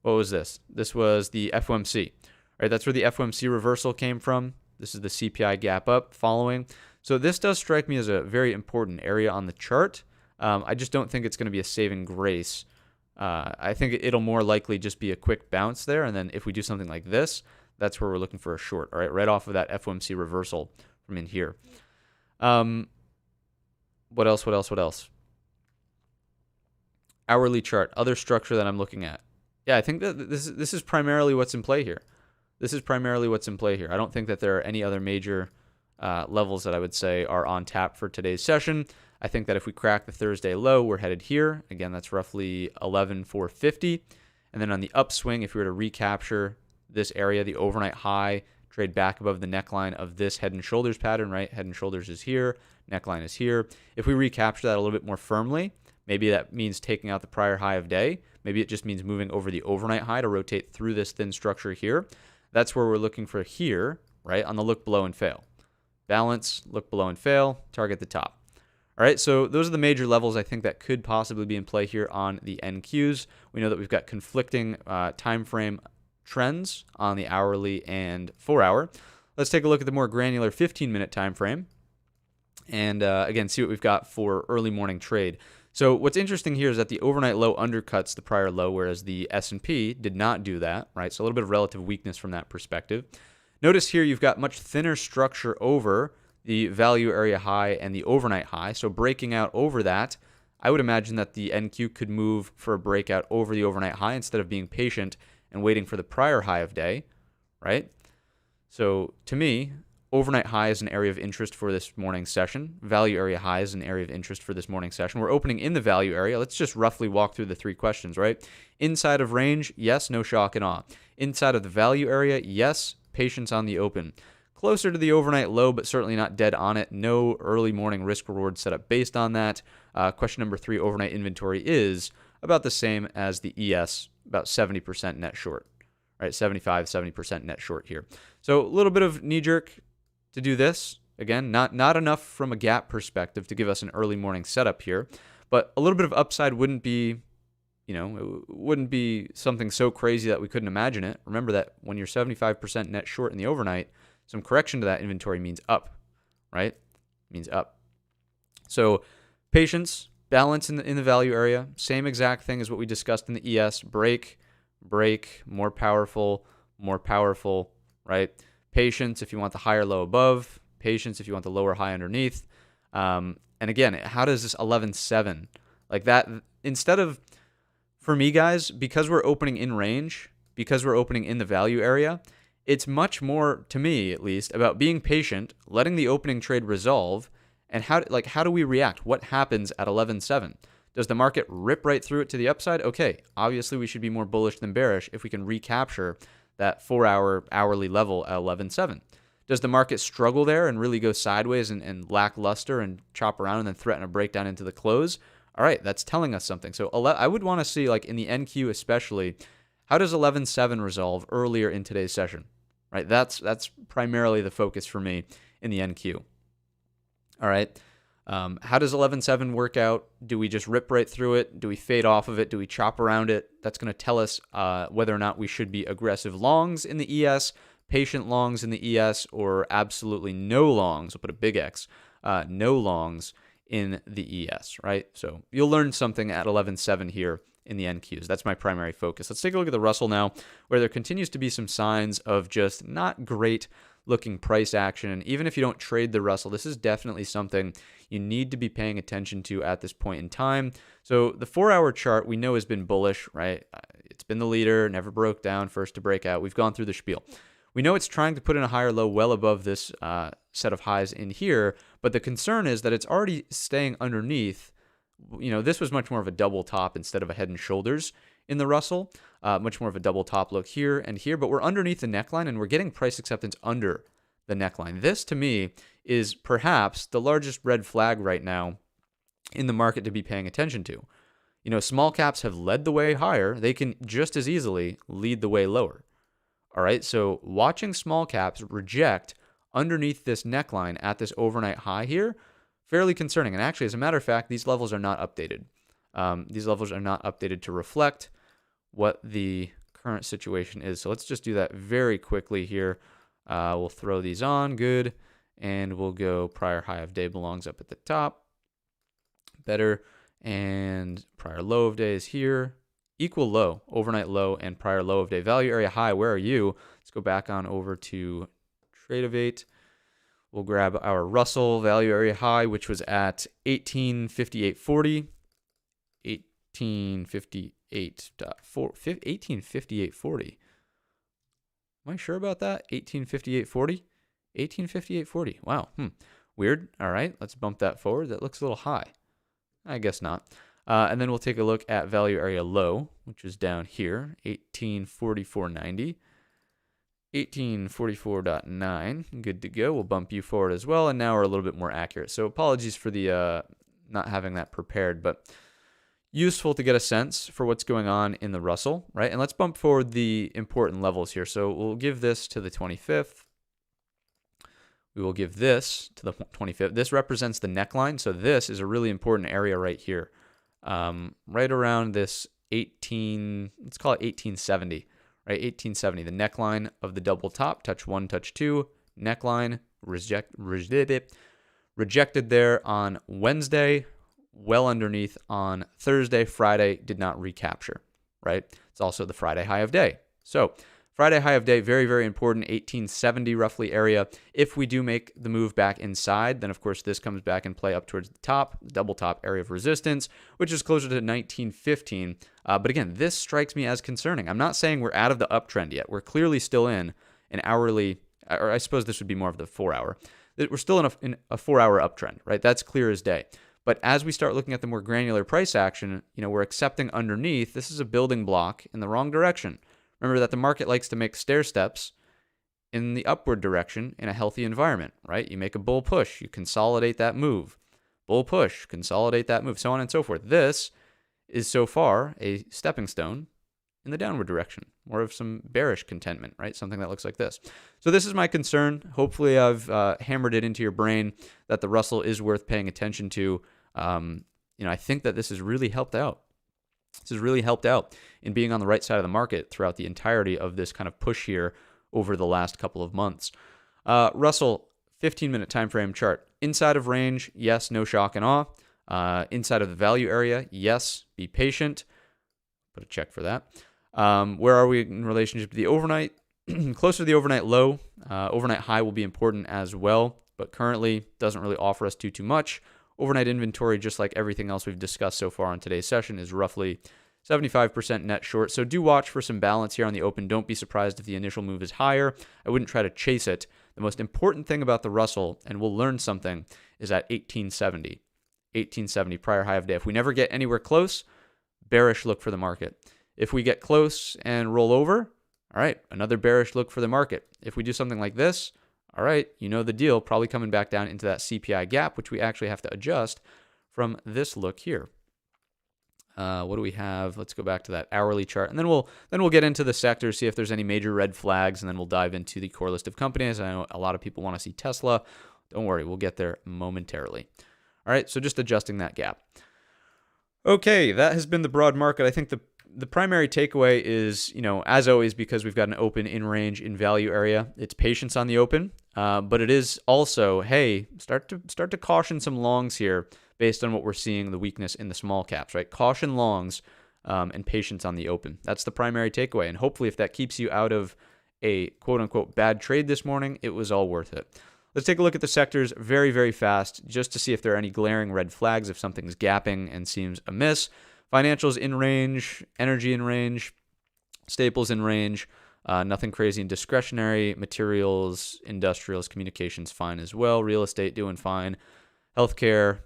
Speaker 1: What was this? This was the FOMC, right? That's where the FOMC reversal came from. This is the CPI gap up following. So this does strike me as a very important area on the chart. I just don't think it's going to be a saving grace. I think it'll more likely just be a quick bounce there. And then if we do something like this, that's where we're looking for a short, all right off of that FOMC reversal from in here. What else? Hourly chart, other structure that I'm looking at. Yeah, I think that this is primarily what's in play here. I don't think that there are any other major levels that I would say are on tap for today's session. I think that if we crack the Thursday low, we're headed here. Again, that's roughly 11,450. And then on the upswing, if we were to recapture this area, the overnight high, trade back above the neckline of this head and shoulders pattern, right? Head and shoulders is here, neckline is here. If we recapture that a little bit more firmly, maybe that means taking out the prior high of day. Maybe it just means moving over the overnight high to rotate through this thin structure here. That's where we're looking for here, right? On the look below and fail. Balance, look below and fail, target the top. All right, so those are the major levels I think that could possibly be in play here on the NQs. We know that we've got conflicting time frame trends on the hourly and 4-hour. Let's take a look at the more granular 15-minute time frame and again see what we've got for early morning trade. So what's interesting here is that the overnight low undercuts the prior low, whereas the S&P did not do that, right? So a little bit of relative weakness from that perspective. Notice here you've got much thinner structure over the value area high and the overnight high. So breaking out over that, I would imagine that the NQ could move for a breakout over the overnight high instead of being patient and waiting for the prior high of day, right? So to me, overnight high is an area of interest for this morning session. Value area high is an area of interest for this morning session. We're opening in the value area. Let's just roughly walk through the three questions, right? Inside of range, yes, no shock and awe. Inside of the value area, yes, patience on the open. Closer to the overnight low, but certainly not dead on it. No early morning risk reward setup based on that. Question number 3, overnight inventory is about the same as the ES, about 70% net short, right? 70% net short here. So a little bit of knee jerk to do this. Again, not enough from a gap perspective to give us an early morning setup here, but a little bit of upside wouldn't be, it wouldn't be something so crazy that we couldn't imagine it. Remember that when you're 75% net short in the overnight, some correction to that inventory means up, right? Means up. So patience, balance in the value area, same exact thing as what we discussed in the ES. Break, more powerful, right? Patience if you want the higher low above, patience if you want the lower high underneath. And again, how does this 11.7 like that? Instead of, for me guys, because we're opening in range, because we're opening in the value area, it's much more, to me at least, about being patient, letting the opening trade resolve, and how do we react? What happens at 11.7? Does the market rip right through it to the upside? Okay, obviously we should be more bullish than bearish if we can recapture that 4-hour hourly level at 11.7. Does the market struggle there and really go sideways and lackluster and chop around and then threaten a breakdown into the close? All right, that's telling us something. So I would want to see, like in the NQ especially, how does 11.7 resolve earlier in today's session? Right, that's primarily the focus for me in the NQ. All right. How does 11.7 work out? Do we just rip right through it? Do we fade off of it? Do we chop around it? That's going to tell us whether or not we should be aggressive longs in the ES, patient longs in the ES, or absolutely no longs. We'll put a big X, no longs in the ES, right? So you'll learn something at 11.7 here in the NQs. That's my primary focus. Let's take a look at the Russell now, where there continues to be some signs of just not great looking price action. And even if you don't trade the Russell, this is definitely something you need to be paying attention to at this point in time. So the 4-hour chart we know has been bullish, right? It's been the leader, never broke down, first to break out. We've gone through the spiel. We know it's trying to put in a higher low well above this set of highs in here, but the concern is that it's already staying underneath. You know, this was much more of a double top instead of a head and shoulders in the Russell, much more of a double top look here and here, but we're underneath the neckline and we're getting price acceptance under the neckline. This to me is perhaps the largest red flag right now in the market to be paying attention to. You know, small caps have led the way higher. They can just as easily lead the way lower. All right, so watching small caps reject underneath this neckline at this overnight high here, fairly concerning. And actually, as a matter of fact, these levels are not updated. These levels are not updated to reflect what the current situation is. So let's just do that very quickly here. We'll throw these on, good, and we'll go prior high of day belongs up at the top. Better, and prior low of day is here. Equal low, overnight low, and prior low of day. Value area high, where are you? Let's go back on over to Tradovate. We'll grab our Russell value area high, which was at 1858.40. 1858.40. Am I sure about that? 1858.40? 1858.40. Wow. Weird. All right. Let's bump that forward. That looks a little high. I guess not. And then we'll take a look at value area low, which is down here, 1844.90. 1844.9. Good to go. We'll bump you forward as well. And now we're a little bit more accurate. So apologies for the not having that prepared, but useful to get a sense for what's going on in the Russell, right? And let's bump forward the important levels here. So we'll give this to the 25th. We will give this to the 25th. This represents the neckline. So this is a really important area right here. Right around this 18, let's call it 1870, right? 1870, the neckline of the double top, touch 1, touch 2, neckline, rejected there on Wednesday, well underneath on Thursday. Friday did not recapture, right? It's also the Friday high of day. So Friday high of day, very, very important, 1870 roughly area. If we do make the move back inside, then of course this comes back and play up towards the top, the double top area of resistance, which is closer to 1915. But again, this strikes me as concerning. I'm not saying we're out of the uptrend yet. We're clearly still in an hourly, or I suppose this would be more of the 4-hour. We're still in a 4-hour uptrend, right? That's clear as day. But as we start looking at the more granular price action, you know, we're accepting underneath. This is a building block in the wrong direction. Remember that the market likes to make stair steps in the upward direction in a healthy environment, right? You make a bull push, you consolidate that move. Bull push, consolidate that move, so on and so forth. This is so far a stepping stone in the downward direction, more of some bearish contentment, right? Something that looks like this. So this is my concern. Hopefully I've hammered it into your brain that the Russell is worth paying attention to. I think that this has really helped out. This has really helped out in being on the right side of the market throughout the entirety of this kind of push here over the last couple of months. Russell, 15-minute time frame chart. Inside of range, yes, no shock and awe. Inside of the value area, yes, be patient. Put a check for that. Where are we in relationship to the overnight? Closer to the overnight low. Overnight high will be important as well, but currently doesn't really offer us too much. Overnight inventory, just like everything else we've discussed so far in today's session, is roughly 75% net short. So do watch for some balance here on the open. Don't be surprised if the initial move is higher. I wouldn't try to chase it. The most important thing about the Russell, and we'll learn something, is at 1870. 1870 prior high of day. If we never get anywhere close, bearish look for the market. If we get close and roll over, all right, another bearish look for the market. If we do something like this, all right, you know the deal, probably coming back down into that CPI gap, which we actually have to adjust from this look here. What do we have? Let's go back to that hourly chart, and then we'll get into the sectors, see if there's any major red flags, and then we'll dive into the core list of companies. I know a lot of people want to see Tesla. Don't worry, we'll get there momentarily. All right, so just adjusting that gap. Okay, that has been the broad market. I think the primary takeaway is, as always, because we've got an open in range in value area, it's patience on the open, but it is also, hey, start to caution some longs here based on what we're seeing, the weakness in the small caps, right? Caution longs and patience on the open. That's the primary takeaway, and hopefully if that keeps you out of a quote-unquote bad trade this morning, it was all worth it. Let's take a look at the sectors very, very fast just to see if there are any glaring red flags, if something's gapping and seems amiss. Financials in range, energy in range, staples in range, nothing crazy in discretionary, materials, industrials, communications fine as well, real estate doing fine, healthcare,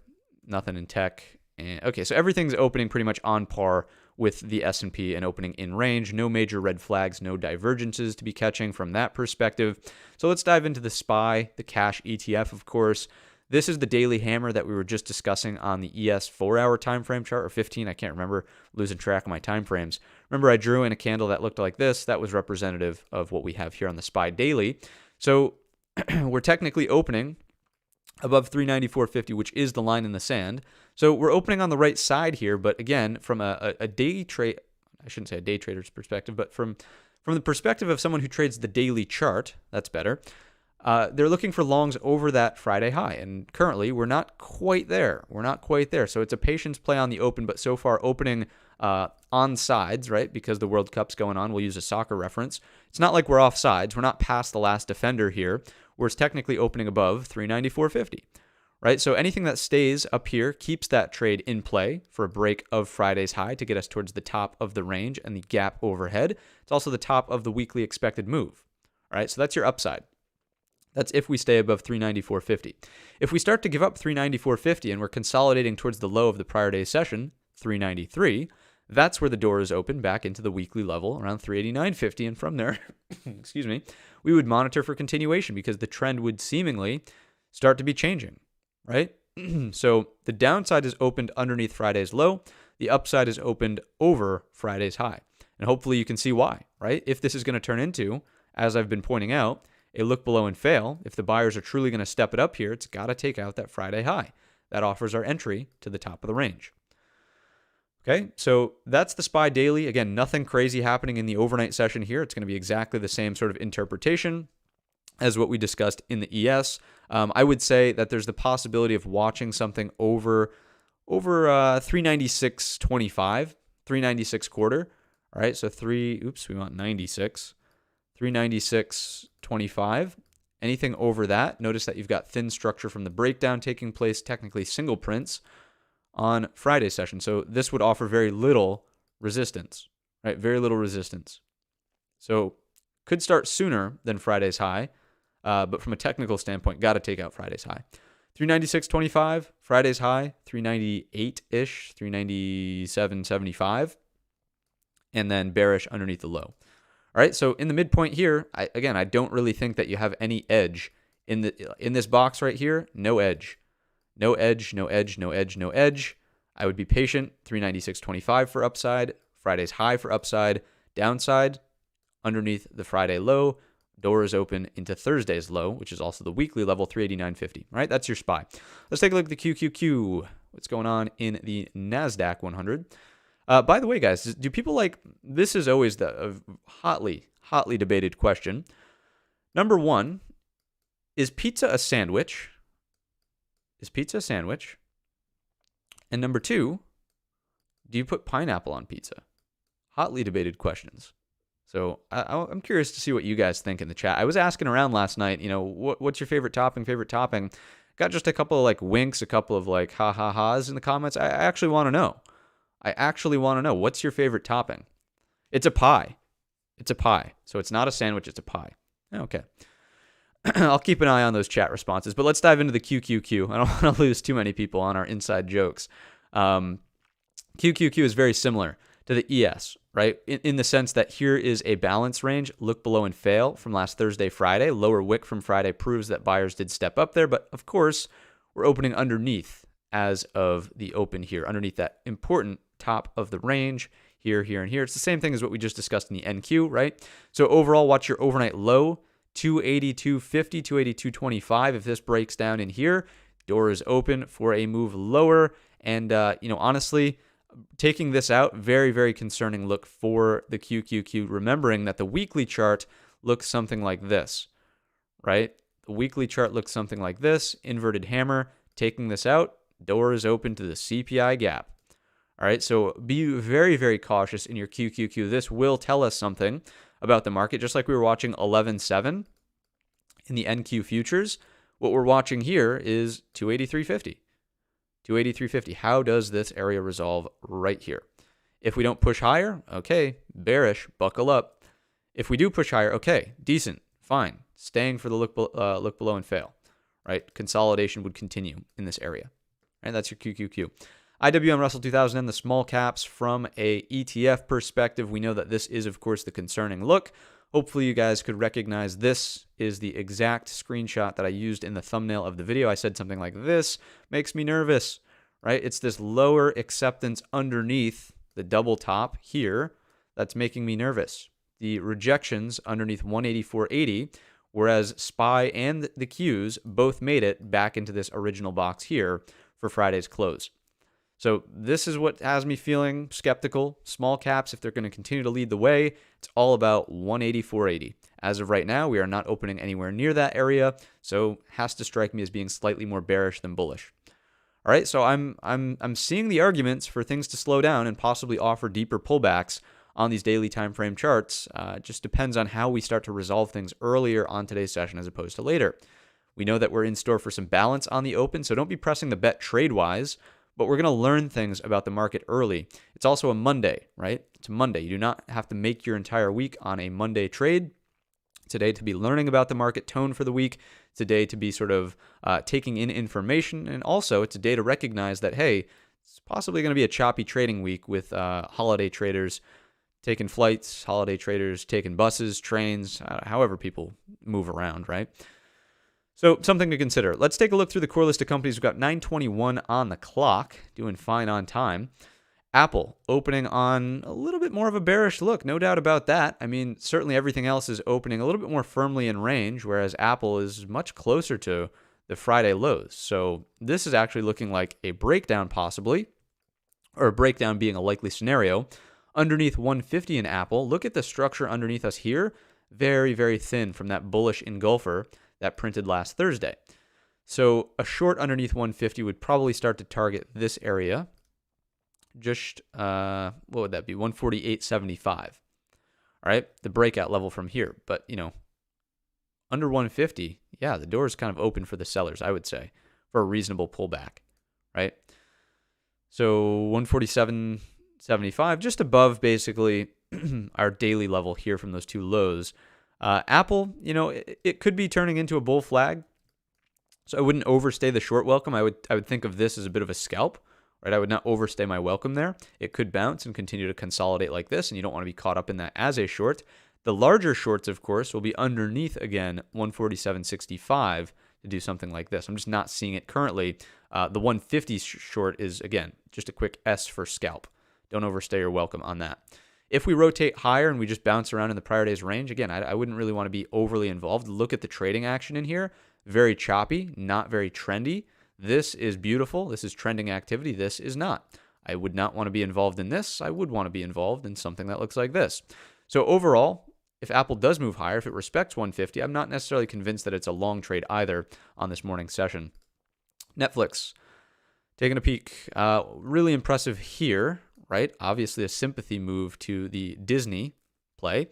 Speaker 1: nothing in tech. And, okay, so everything's opening pretty much on par with the S&P and opening in range. No major red flags, no divergences to be catching from that perspective. So let's dive into the SPY, the cash ETF, of course. This is the daily hammer that we were just discussing on the ES 4-hour time frame chart, or 15, I can't remember, losing track of my time frames. Remember, I drew in a candle that looked like this. That was representative of what we have here on the SPY daily. So we're technically opening above 394.50, which is the line in the sand. So we're opening on the right side here, but again, from a day trade, I shouldn't say a day trader's perspective, but from the perspective of someone who trades the daily chart, that's better. They're looking for longs over that Friday high, and currently we're not quite there. We're not quite there. So it's a patience play on the open, but so far opening on sides, right? Because the World Cup's going on. We'll use a soccer reference. It's not like we're off sides. We're not past the last defender here. We're technically opening above 394.50, right? So anything that stays up here keeps that trade in play for a break of Friday's high to get us towards the top of the range and the gap overhead. It's also the top of the weekly expected move, all right? So that's your upside. That's if we stay above 394.50. If we start to give up 394.50 and we're consolidating towards the low of the prior day's session, 393, that's where the door is open back into the weekly level around 389.50. And from there, excuse me, we would monitor for continuation because the trend would seemingly start to be changing, right? So the downside is opened underneath Friday's low. The upside is opened over Friday's high. And hopefully you can see why, right? If this is going to turn into, as I've been pointing out, a look below and fail, if the buyers are truly going to step it up here, it's got to take out that Friday high. That offers our entry to the top of the range. Okay, so that's the SPY daily. Again, nothing crazy happening in the overnight session here. It's going to be exactly the same sort of interpretation as what we discussed in the ES. I would say that there's the possibility of watching something over 396.25, 396 quarter. All right, so we want 96. 396.25. Anything over that, notice that you've got thin structure from the breakdown taking place, technically single prints on Friday's session. So this would offer very little resistance, right? Very little resistance. So could start sooner than Friday's high, but from a technical standpoint, got to take out Friday's high. 396.25, Friday's high, 398-ish, 397.75, and then bearish underneath the low. All right, so in the midpoint here, I don't really think that you have any edge in this box right here. No edge. No edge, no edge, no edge, no edge. I would be patient. 396.25 for upside. Friday's high for upside. Downside, underneath the Friday low. Door is open into Thursday's low, which is also the weekly level, 389.50. All right, that's your SPY. Let's take a look at the QQQ. What's going on in the NASDAQ 100? By the way, guys, do people like, this is always the hotly debated question. Number one, is pizza a sandwich? Is pizza a sandwich? And number two, do you put pineapple on pizza? Hotly debated questions. So I'm curious to see what you guys think in the chat. I was asking around last night, what's your favorite topping? Got just a couple of like winks, a couple of like ha-ha-has in the comments. I actually want to know. I actually want to know, what's your favorite topping? It's a pie. It's a pie. So it's not a sandwich, it's a pie. Okay. I'll keep an eye on those chat responses, but let's dive into the QQQ. I don't want to lose too many people on our inside jokes. QQQ is very similar to the ES, right? In the sense that here is a balance range, look below and fail from last Thursday, Friday. Lower wick from Friday proves that buyers did step up there, but of course, we're opening underneath as of the open here, underneath that important top of the range here, here, and here. It's the same thing as what we just discussed in the NQ, right? So overall, watch your overnight low, 282.50, 282.25. If this breaks down in here, door is open for a move lower. And, honestly, taking this out, very, very concerning look for the QQQ, remembering that the weekly chart looks something like this, right? The weekly chart looks something like this, inverted hammer. Taking this out, door is open to the CPI gap. All right, so be very, very cautious in your QQQ. This will tell us something about the market, just like we were watching 11.7 in the NQ futures. What we're watching here is 283.50. 283.50. How does this area resolve right here? If we don't push higher, okay, bearish, buckle up. If we do push higher, okay, decent, fine. Staying for the look below and fail, right? Consolidation would continue in this area. And that's your QQQ. IWM Russell 2000 and the small caps from a ETF perspective. We know that this is, of course, the concerning look. Hopefully you guys could recognize this is the exact screenshot that I used in the thumbnail of the video. I said something like, this makes me nervous, right? It's this lower acceptance underneath the double top here that's making me nervous. The rejections underneath 184.80, whereas SPY and the Qs both made it back into this original box here for Friday's close. So this is what has me feeling skeptical. Small caps, if they're going to continue to lead the way, it's all about 184.80. As of right now, we are not opening anywhere near that area, so has to strike me as being slightly more bearish than bullish. All right, so I'm seeing the arguments for things to slow down and possibly offer deeper pullbacks on these daily time frame charts. It just depends on how we start to resolve things earlier on today's session as opposed to later. We know that we're in store for some balance on the open, so don't be pressing the bet trade-wise, but we're going to learn things about the market early. It's also a Monday, right? It's a Monday. You do not have to make your entire week on a Monday trade. Today to be learning about the market tone for the week. It's a day to be sort of taking in information. And also it's a day to recognize that, hey, it's possibly going to be a choppy trading week with holiday traders taking flights, holiday traders taking buses, trains, however people move around, right? So something to consider. Let's take a look through the core list of companies. We've got 9:21 on the clock, doing fine on time. Apple opening on a little bit more of a bearish look, no doubt about that. I mean, certainly everything else is opening a little bit more firmly in range, whereas Apple is much closer to the Friday lows. So this is actually looking like a breakdown possibly, or a breakdown being a likely scenario. Underneath 150 in Apple, look at the structure underneath us here. Very, very thin from that bullish engulfer that printed last Thursday. So a short underneath 150 would probably start to target this area. Just, what would that be? 148.75. All right, the breakout level from here. But, under 150, yeah, the door is kind of open for the sellers, I would say, for a reasonable pullback, right? So 147.75, just above basically our daily level here from those two lows. Apple, it could be turning into a bull flag. So I wouldn't overstay the short welcome. I would think of this as a bit of a scalp, right? I would not overstay my welcome there. It could bounce and continue to consolidate like this, and you don't want to be caught up in that as a short. The larger shorts, of course, will be underneath, again, 147.65 to do something like this. I'm just not seeing it currently. The 150 short is, again, just a quick S for scalp. Don't overstay your welcome on that. If we rotate higher and we just bounce around in the prior day's range, again, I wouldn't really want to be overly involved. Look at the trading action in here. Very choppy, not very trendy. This is beautiful. This is trending activity. This is not. I would not want to be involved in this. I would want to be involved in something that looks like this. So overall, if Apple does move higher, if it respects 150, I'm not necessarily convinced that it's a long trade either on this morning's session. Netflix, taking a peek. Really impressive here. Right? Obviously a sympathy move to the Disney play.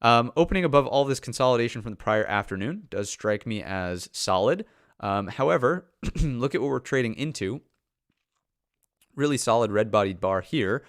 Speaker 1: Opening above all this consolidation from the prior afternoon does strike me as solid. However, look at what we're trading into. Really solid red-bodied bar here.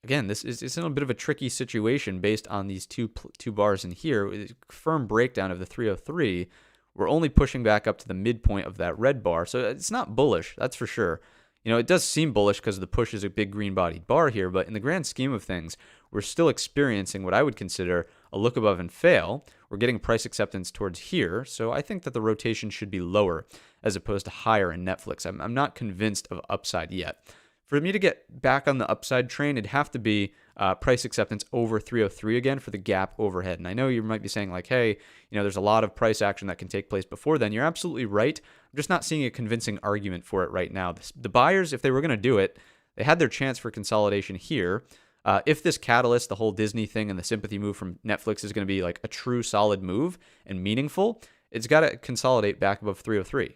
Speaker 1: Again, this is in a bit of a tricky situation based on these two bars in here. Firm breakdown of the 303. We're only pushing back up to the midpoint of that red bar, so it's not bullish, that's for sure. It does seem bullish because the push is a big green-bodied bar here, but in the grand scheme of things, we're still experiencing what I would consider a look above and fail. We're getting price acceptance towards here, so I think that the rotation should be lower as opposed to higher in Netflix. I'm not convinced of upside yet. For me to get back on the upside train, it'd have to be price acceptance over 303 again for the gap overhead. And I know you might be saying like, hey, there's a lot of price action that can take place before then. You're absolutely right. I'm just not seeing a convincing argument for it right now. The buyers, if they were going to do it, they had their chance for consolidation here. If this catalyst, the whole Disney thing and the sympathy move from Netflix is going to be like a true solid move and meaningful, it's got to consolidate back above 303.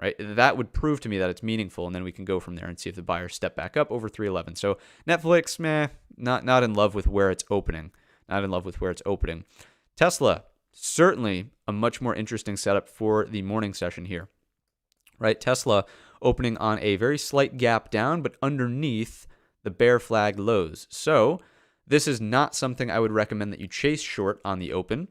Speaker 1: Right? That would prove to me that it's meaningful, and then we can go from there and see if the buyers step back up over 311. So Netflix, not in love with where it's opening. Not in love with where it's opening. Tesla, certainly a much more interesting setup for the morning session here. Right? Tesla opening on a very slight gap down, but underneath the bear flag lows. So this is not something I would recommend that you chase short on the open.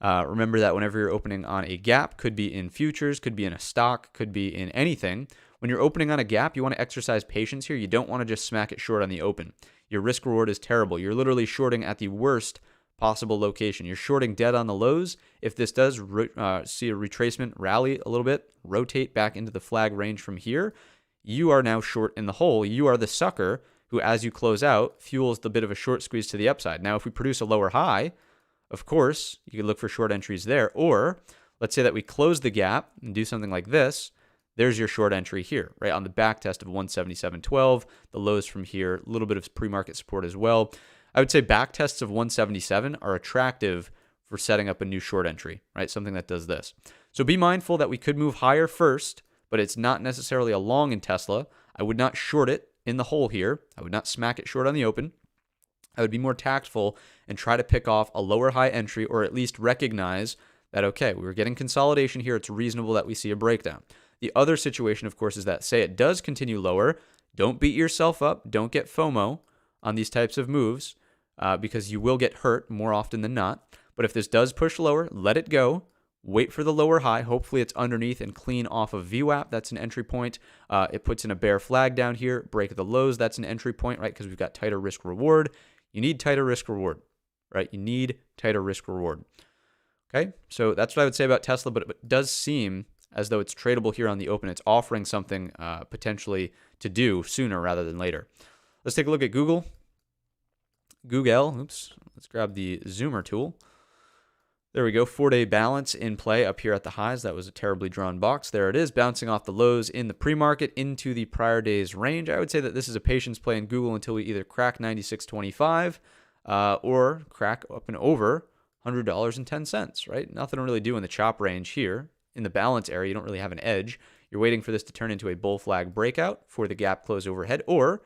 Speaker 1: Remember that whenever you're opening on a gap, could be in futures, could be in a stock, could be in anything. When you're opening on a gap, you want to exercise patience here. You don't want to just smack it short on the open. Your risk reward is terrible. You're literally shorting at the worst possible location. You're shorting dead on the lows. If this does see a retracement rally a little bit, rotate back into the flag range from here, you are now short in the hole. You are the sucker who, as you close out, fuels the bit of a short squeeze to the upside. Now, if we produce a lower high, of course, you could look for short entries there. Or let's say that we close the gap and do something like this. There's your short entry here, right on the back test of 177.12. The lows from here, a little bit of pre-market support as well. I would say back tests of 177 are attractive for setting up a new short entry, right? Something that does this. So be mindful that we could move higher first, but it's not necessarily a long in Tesla. I would not short it in the hole here. I would not smack it short on the open. I would be more tactful and try to pick off a lower high entry, or at least recognize that, okay, we're getting consolidation here. It's reasonable that we see a breakdown. The other situation, of course, is that say it does continue lower. Don't beat yourself up. Don't get FOMO on these types of moves because you will get hurt more often than not. But if this does push lower, let it go. Wait for the lower high. Hopefully it's underneath and clean off of VWAP. That's an entry point. It puts in a bear flag down here. Break the lows. That's an entry point, right? Because we've got tighter risk reward. You need tighter risk reward, right? You need tighter risk reward. Okay, so that's what I would say about Tesla, but it does seem as though it's tradable here on the open. It's offering something potentially to do sooner rather than later. Let's take a look at Google. Let's grab the zoomer tool. There we go, 4-day balance in play up here at the highs. That was a terribly drawn box. There it is, bouncing off the lows in the pre-market into the prior day's range. I would say that this is a patience play in Google until we either crack 96.25 or crack up and over $100.10, right? Nothing to really do in the chop range here. In the balance area, you don't really have an edge. You're waiting for this to turn into a bull flag breakout for the gap close overhead, or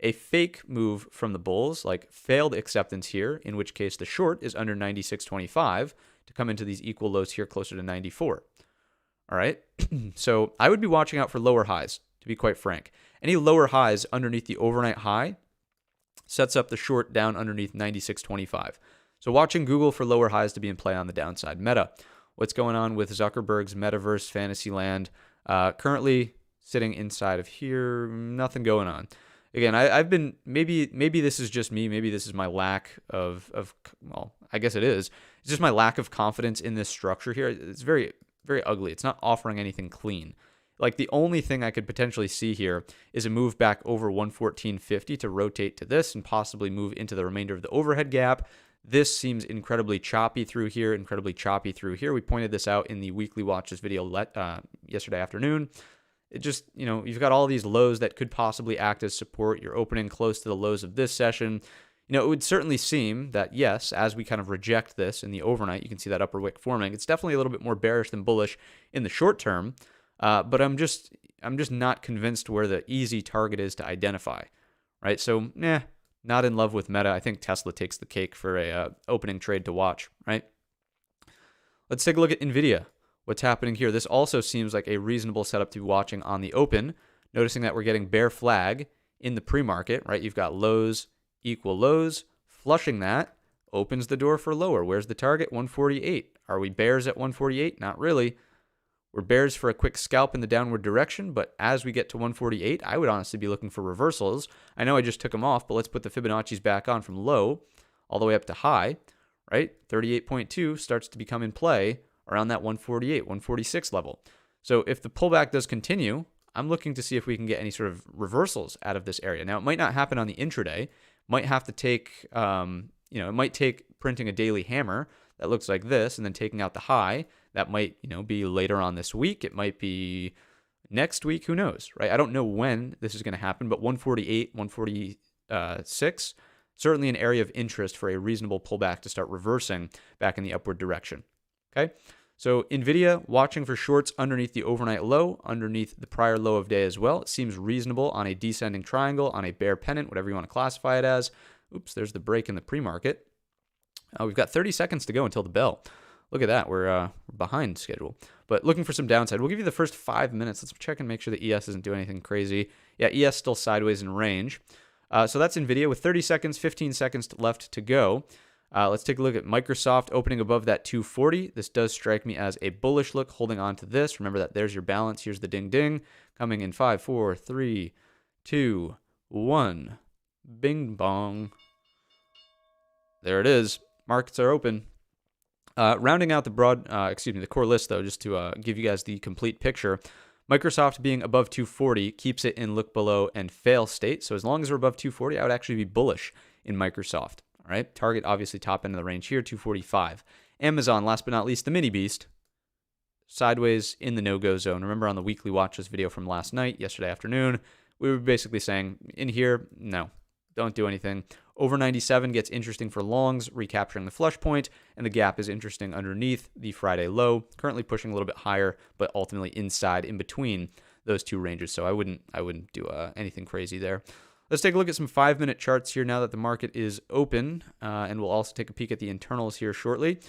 Speaker 1: a fake move from the bulls, like failed acceptance here, in which case the short is under 96.25 to come into these equal lows here closer to 94. All right, so I would be watching out for lower highs, to be quite frank. Any lower highs underneath the overnight high sets up the short down underneath 96.25. So watching Google for lower highs to be in play on the downside. Meta, what's going on with Zuckerberg's metaverse fantasy land? Currently sitting inside of here, nothing going on. Again, I've been, maybe this is just me. Maybe this is my lack of, well, I guess it is. It's just my lack of confidence in this structure here. It's very, very ugly. It's not offering anything clean. Like the only thing I could potentially see here is a move back over 114.50 to rotate to this and possibly move into the remainder of the overhead gap. This seems incredibly choppy through here, We pointed this out in the weekly watches video yesterday afternoon. It just, you've got all these lows that could possibly act as support. You're opening close to the lows of this session. It would certainly seem that, yes, as we kind of reject this in the overnight, you can see that upper wick forming. It's definitely a little bit more bearish than bullish in the short term, but I'm just not convinced where the easy target is to identify, right? So, not in love with Meta. I think Tesla takes the cake for a opening trade to watch, right? Let's take a look at NVIDIA. What's happening here? This also seems like a reasonable setup to be watching on the open. noticing that we're getting bear flag in the pre-market, right? You've got lows equal lows, flushing that opens the door for lower. Where's the target? 148. Are we bears at 148? Not really. We're bears for a quick scalp in the downward direction, but as we get to 148, I would honestly be looking for reversals. I know I just took them off, but let's put the Fibonacci's back on from low all the way up to high, right? 38.2 starts to become in play around that 148, 146 level. So if the pullback does continue, I'm looking to see if we can get any sort of reversals out of this area. Now, it might not happen on the intraday. Might have to take, it might take printing a daily hammer that looks like this and then taking out the high. That might, be later on this week. It might be next week. Who knows, right? I don't know when this is going to happen, but 148, 146, certainly an area of interest for a reasonable pullback to start reversing back in the upward direction. Okay. So NVIDIA watching for shorts underneath the overnight low, underneath the prior low of day as well. It seems reasonable on a descending triangle, on a bear pennant, whatever you want to classify it as. Oops, there's the break in the pre-market. We've got 30 seconds to go until the bell. Look at that. We're behind schedule. But looking for some downside. We'll give you the first 5 minutes. Let's check and make sure the ES isn't doing anything crazy. Yeah, ES still sideways in range. So that's NVIDIA with 30 seconds, 15 seconds left to go. Let's take a look at Microsoft opening above that 240. This does strike me as a bullish look, holding on to this. Remember that there's your balance. Here's the ding ding. Coming in 5, 4, 3, 2, 1. Bing bong. There it is. Markets are open. Rounding out the core list, though, just to give you guys the complete picture. Microsoft being above 240 keeps it in look below and fail state. So as long as we're above 240, I would actually be bullish in Microsoft. All right, target obviously top end of the range here, 245. Amazon, last but not least, the mini beast, sideways in the no-go zone. Remember on the weekly watch list video from last night, yesterday afternoon, we were basically saying in here, no, don't do anything. Over 97 gets interesting for longs, recapturing the flush point, and the gap is interesting underneath the Friday low, currently pushing a little bit higher, but ultimately inside in between those two ranges. So I wouldn't do anything crazy there. Let's take a look at some 5-minute charts here now that the market is open, and we'll also take a peek at the internals here shortly.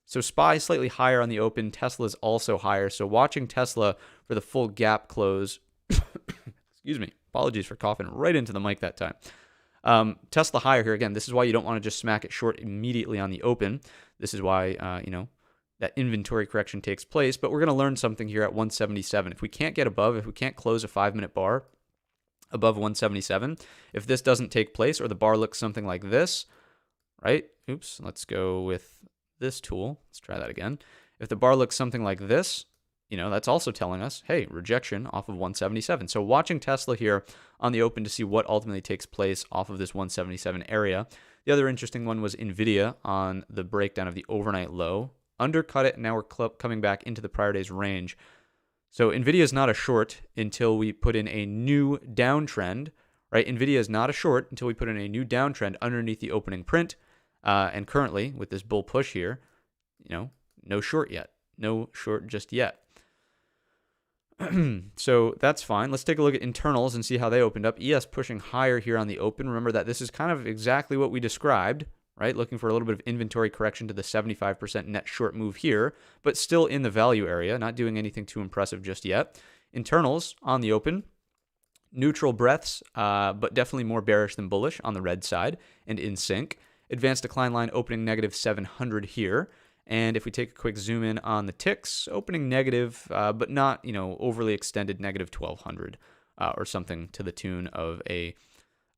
Speaker 1: So SPY slightly higher on the open. Tesla's also higher. So watching Tesla for the full gap close. Excuse me. Apologies for coughing right into the mic that time. Tesla higher here. Again, this is why you don't want to just smack it short immediately on the open. This is why, that inventory correction takes place. But we're going to learn something here at 177. If we can't get above, if we can't close a 5-minute bar above 177, if this doesn't take place or the bar looks something like this, right? Oops, let's go with this tool. Let's try that again. If the bar looks something like this, that's also telling us, hey, rejection off of 177. So watching Tesla here on the open to see what ultimately takes place off of this 177 area. The other interesting one was NVIDIA on the breakdown of the overnight low. Undercut it, and now we're coming back into the prior day's range. So NVIDIA is not a short until we put in a new downtrend, right? NVIDIA is not a short until we put in a new downtrend underneath the opening print. And currently, with this bull push here, no short yet. No short just yet. So that's fine. Let's take a look at internals and see how they opened up. ES pushing higher here on the open. Remember that this is kind of exactly what we described, right? Looking for a little bit of inventory correction to the 75% net short move here, but still in the value area, not doing anything too impressive just yet. Internals on the open, neutral breaths, but definitely more bearish than bullish on the red side and in sync. Advanced decline line opening negative 700 here. And if we take a quick zoom in on the ticks, opening negative, but not, overly extended negative 1200 or something to the tune of a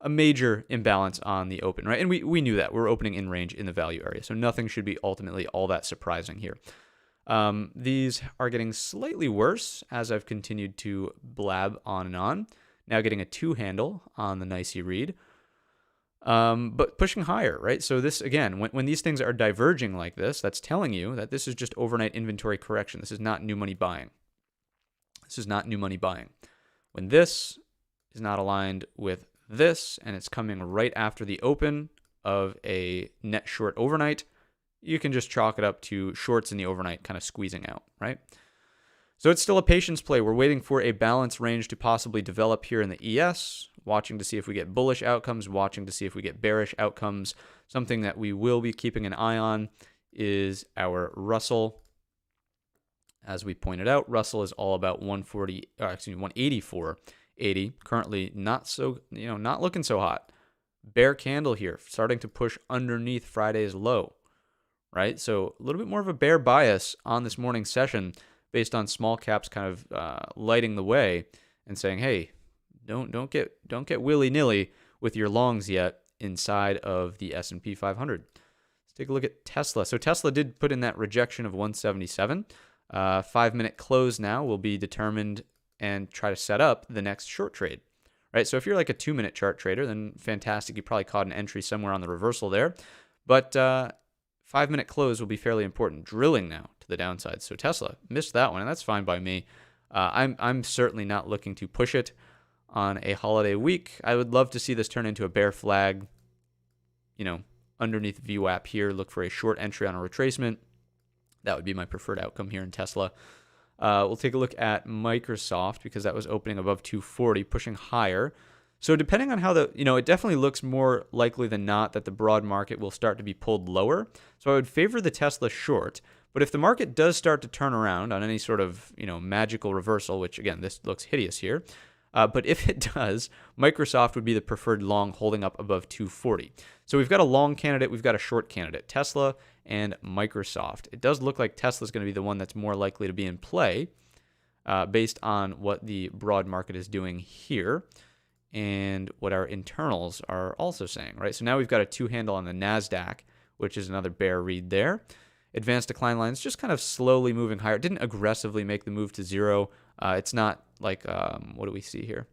Speaker 1: major imbalance on the open, right? And we knew that. We're opening in range in the value area. So nothing should be ultimately all that surprising here. These are getting slightly worse as I've continued to blab on and on. Now getting a 2 handle on the NYSE read. But pushing higher, right? So this, again, when these things are diverging like this, that's telling you that this is just overnight inventory correction. This is not new money buying. This is not new money buying. When this is not aligned with this, and it's coming right after the open of a net short overnight, you can just chalk it up to shorts in the overnight kind of squeezing out, right? So it's still a patience play. We're waiting for a balance range to possibly develop here in the ES, watching to see if we get bullish outcomes, watching to see if we get bearish outcomes. Something that we will be keeping an eye on is our Russell. As we pointed out, Russell is all about 184 80. Currently not looking so hot. Bear candle here, starting to push underneath Friday's low, right? So a little bit more of a bear bias on this morning session based on small caps kind of lighting the way and saying, hey, don't get willy-nilly with your longs yet inside of the S&P 500. Let's take a look at Tesla. So Tesla did put in that rejection of 177. 5-minute close now will be determined and try to set up the next short trade, right? So if you're like a 2-minute chart trader, then fantastic. You probably caught an entry somewhere on the reversal there. But 5-minute close will be fairly important. Drilling now to the downside. So Tesla missed that one, and that's fine by me. I'm certainly not looking to push it on a holiday week. I would love to see this turn into a bear flag, underneath VWAP here. Look for a short entry on a retracement. That would be my preferred outcome here in Tesla. We'll take a look at Microsoft because that was opening above 240, pushing higher. So depending on how it definitely looks more likely than not that the broad market will start to be pulled lower. So I would favor the Tesla short. But if the market does start to turn around on any sort of, magical reversal, which again, this looks hideous here. But if it does, Microsoft would be the preferred long holding up above 240. So we've got a long candidate, we've got a short candidate, Tesla and Microsoft. It does look like Tesla's going to be the one that's more likely to be in play based on what the broad market is doing here and what our internals are also saying, right? So now we've got a 2-handle on the NASDAQ, which is another bear read there. Advanced decline lines just kind of slowly moving higher. It didn't aggressively make the move to zero. It's not like, what do we see here?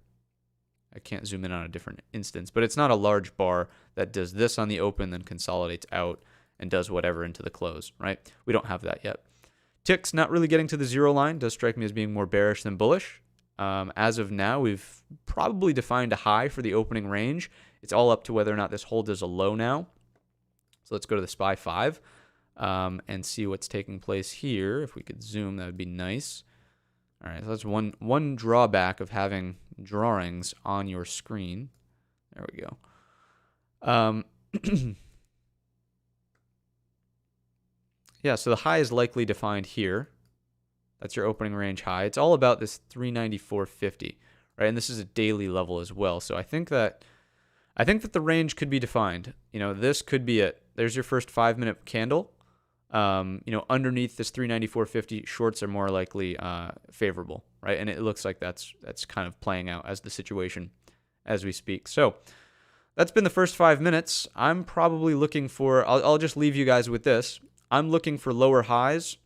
Speaker 1: I can't zoom in on a different instance, but it's not a large bar that does this on the open, then consolidates out and does whatever into the close, right? We don't have that yet. Ticks not really getting to the zero line. Does strike me as being more bearish than bullish. As of now, we've probably defined a high for the opening range. It's all up to whether or not this hold is a low now. So let's go to the SPY 5 and see what's taking place here. If we could zoom, that would be nice. All right, so that's one drawback of having drawings on your screen. There we go. Yeah, so the high is likely defined here. That's your opening range high. It's all about this 394.50, right? And this is a daily level as well. So I think that the range could be defined. This could be it. There's your first 5-minute candle. Underneath this 394.50, shorts are more likely favorable, right? And it looks like that's kind of playing out as the situation as we speak. So that's been the first 5 minutes. I'm probably looking for, I'll just leave you guys with this. I'm looking for lower highs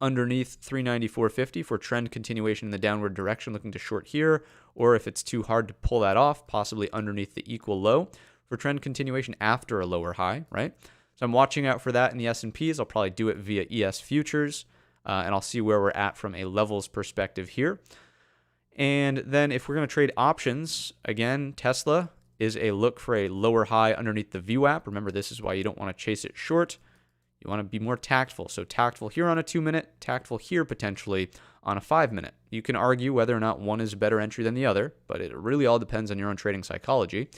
Speaker 1: underneath 394.50 for trend continuation in the downward direction, looking to short here, or if it's too hard to pull that off, possibly underneath the equal low for trend continuation after a lower high, right? So I'm watching out for that in the S&Ps. I'll probably do it via ES futures, and I'll see where we're at from a levels perspective here. And then if we're going to trade options, again, Tesla is a look for a lower high underneath the VWAP. Remember, this is why you don't want to chase it short. You want to be more tactful. So tactful here on a 2-minute, tactful here potentially on a 5-minute. You can argue whether or not one is a better entry than the other, but it really all depends on your own trading psychology.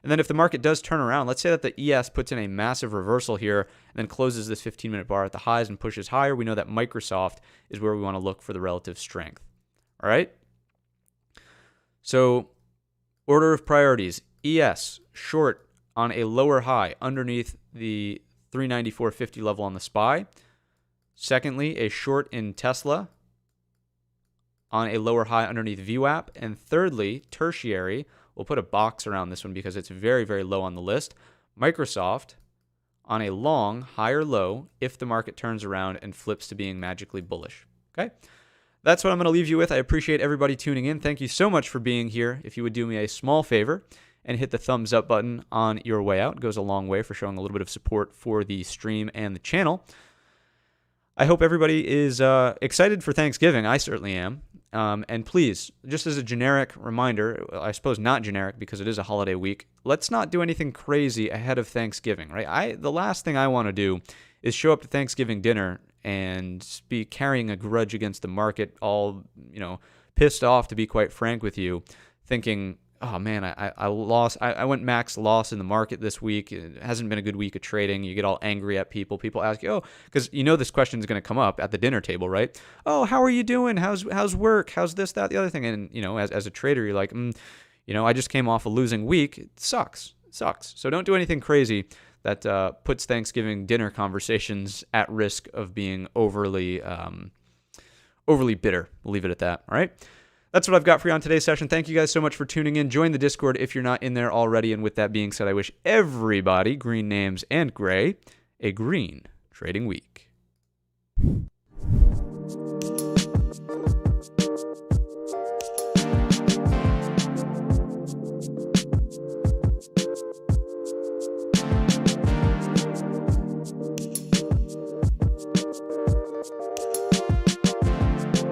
Speaker 1: And then if the market does turn around, let's say that the ES puts in a massive reversal here and then closes this 15-minute bar at the highs and pushes higher, we know that Microsoft is where we want to look for the relative strength. All right? So order of priorities, ES, short on a lower high underneath the 394.50 level on the SPY. Secondly, a short in Tesla on a lower high underneath VWAP. And thirdly, tertiary, we'll put a box around this one because it's very, very low on the list. Microsoft on a long, higher low if the market turns around and flips to being magically bullish. Okay? That's what I'm going to leave you with. I appreciate everybody tuning in. Thank you so much for being here. If you would do me a small favor and hit the thumbs up button on your way out, it goes a long way for showing a little bit of support for the stream and the channel. I hope everybody is excited for Thanksgiving. I certainly am. And please, just as a generic reminder, I suppose not generic because it is a holiday week, let's not do anything crazy ahead of Thanksgiving, right? The last thing I want to do is show up to Thanksgiving dinner and be carrying a grudge against the market, all, pissed off, to be quite frank with you, thinking, oh man, I lost. I went max loss in the market this week. It hasn't been a good week of trading. You get all angry at people. People ask you, oh, because you know this question is going to come up at the dinner table, right? Oh, how are you doing? How's work? How's this, that, the other thing? And as a trader, you're like, I just came off a losing week. It sucks. So don't do anything crazy that puts Thanksgiving dinner conversations at risk of being overly bitter. We'll leave it at that. All right. That's what I've got for you on today's session. Thank you guys so much for tuning in. Join the Discord if you're not in there already. And with that being said, I wish everybody, green names and gray, a green trading week.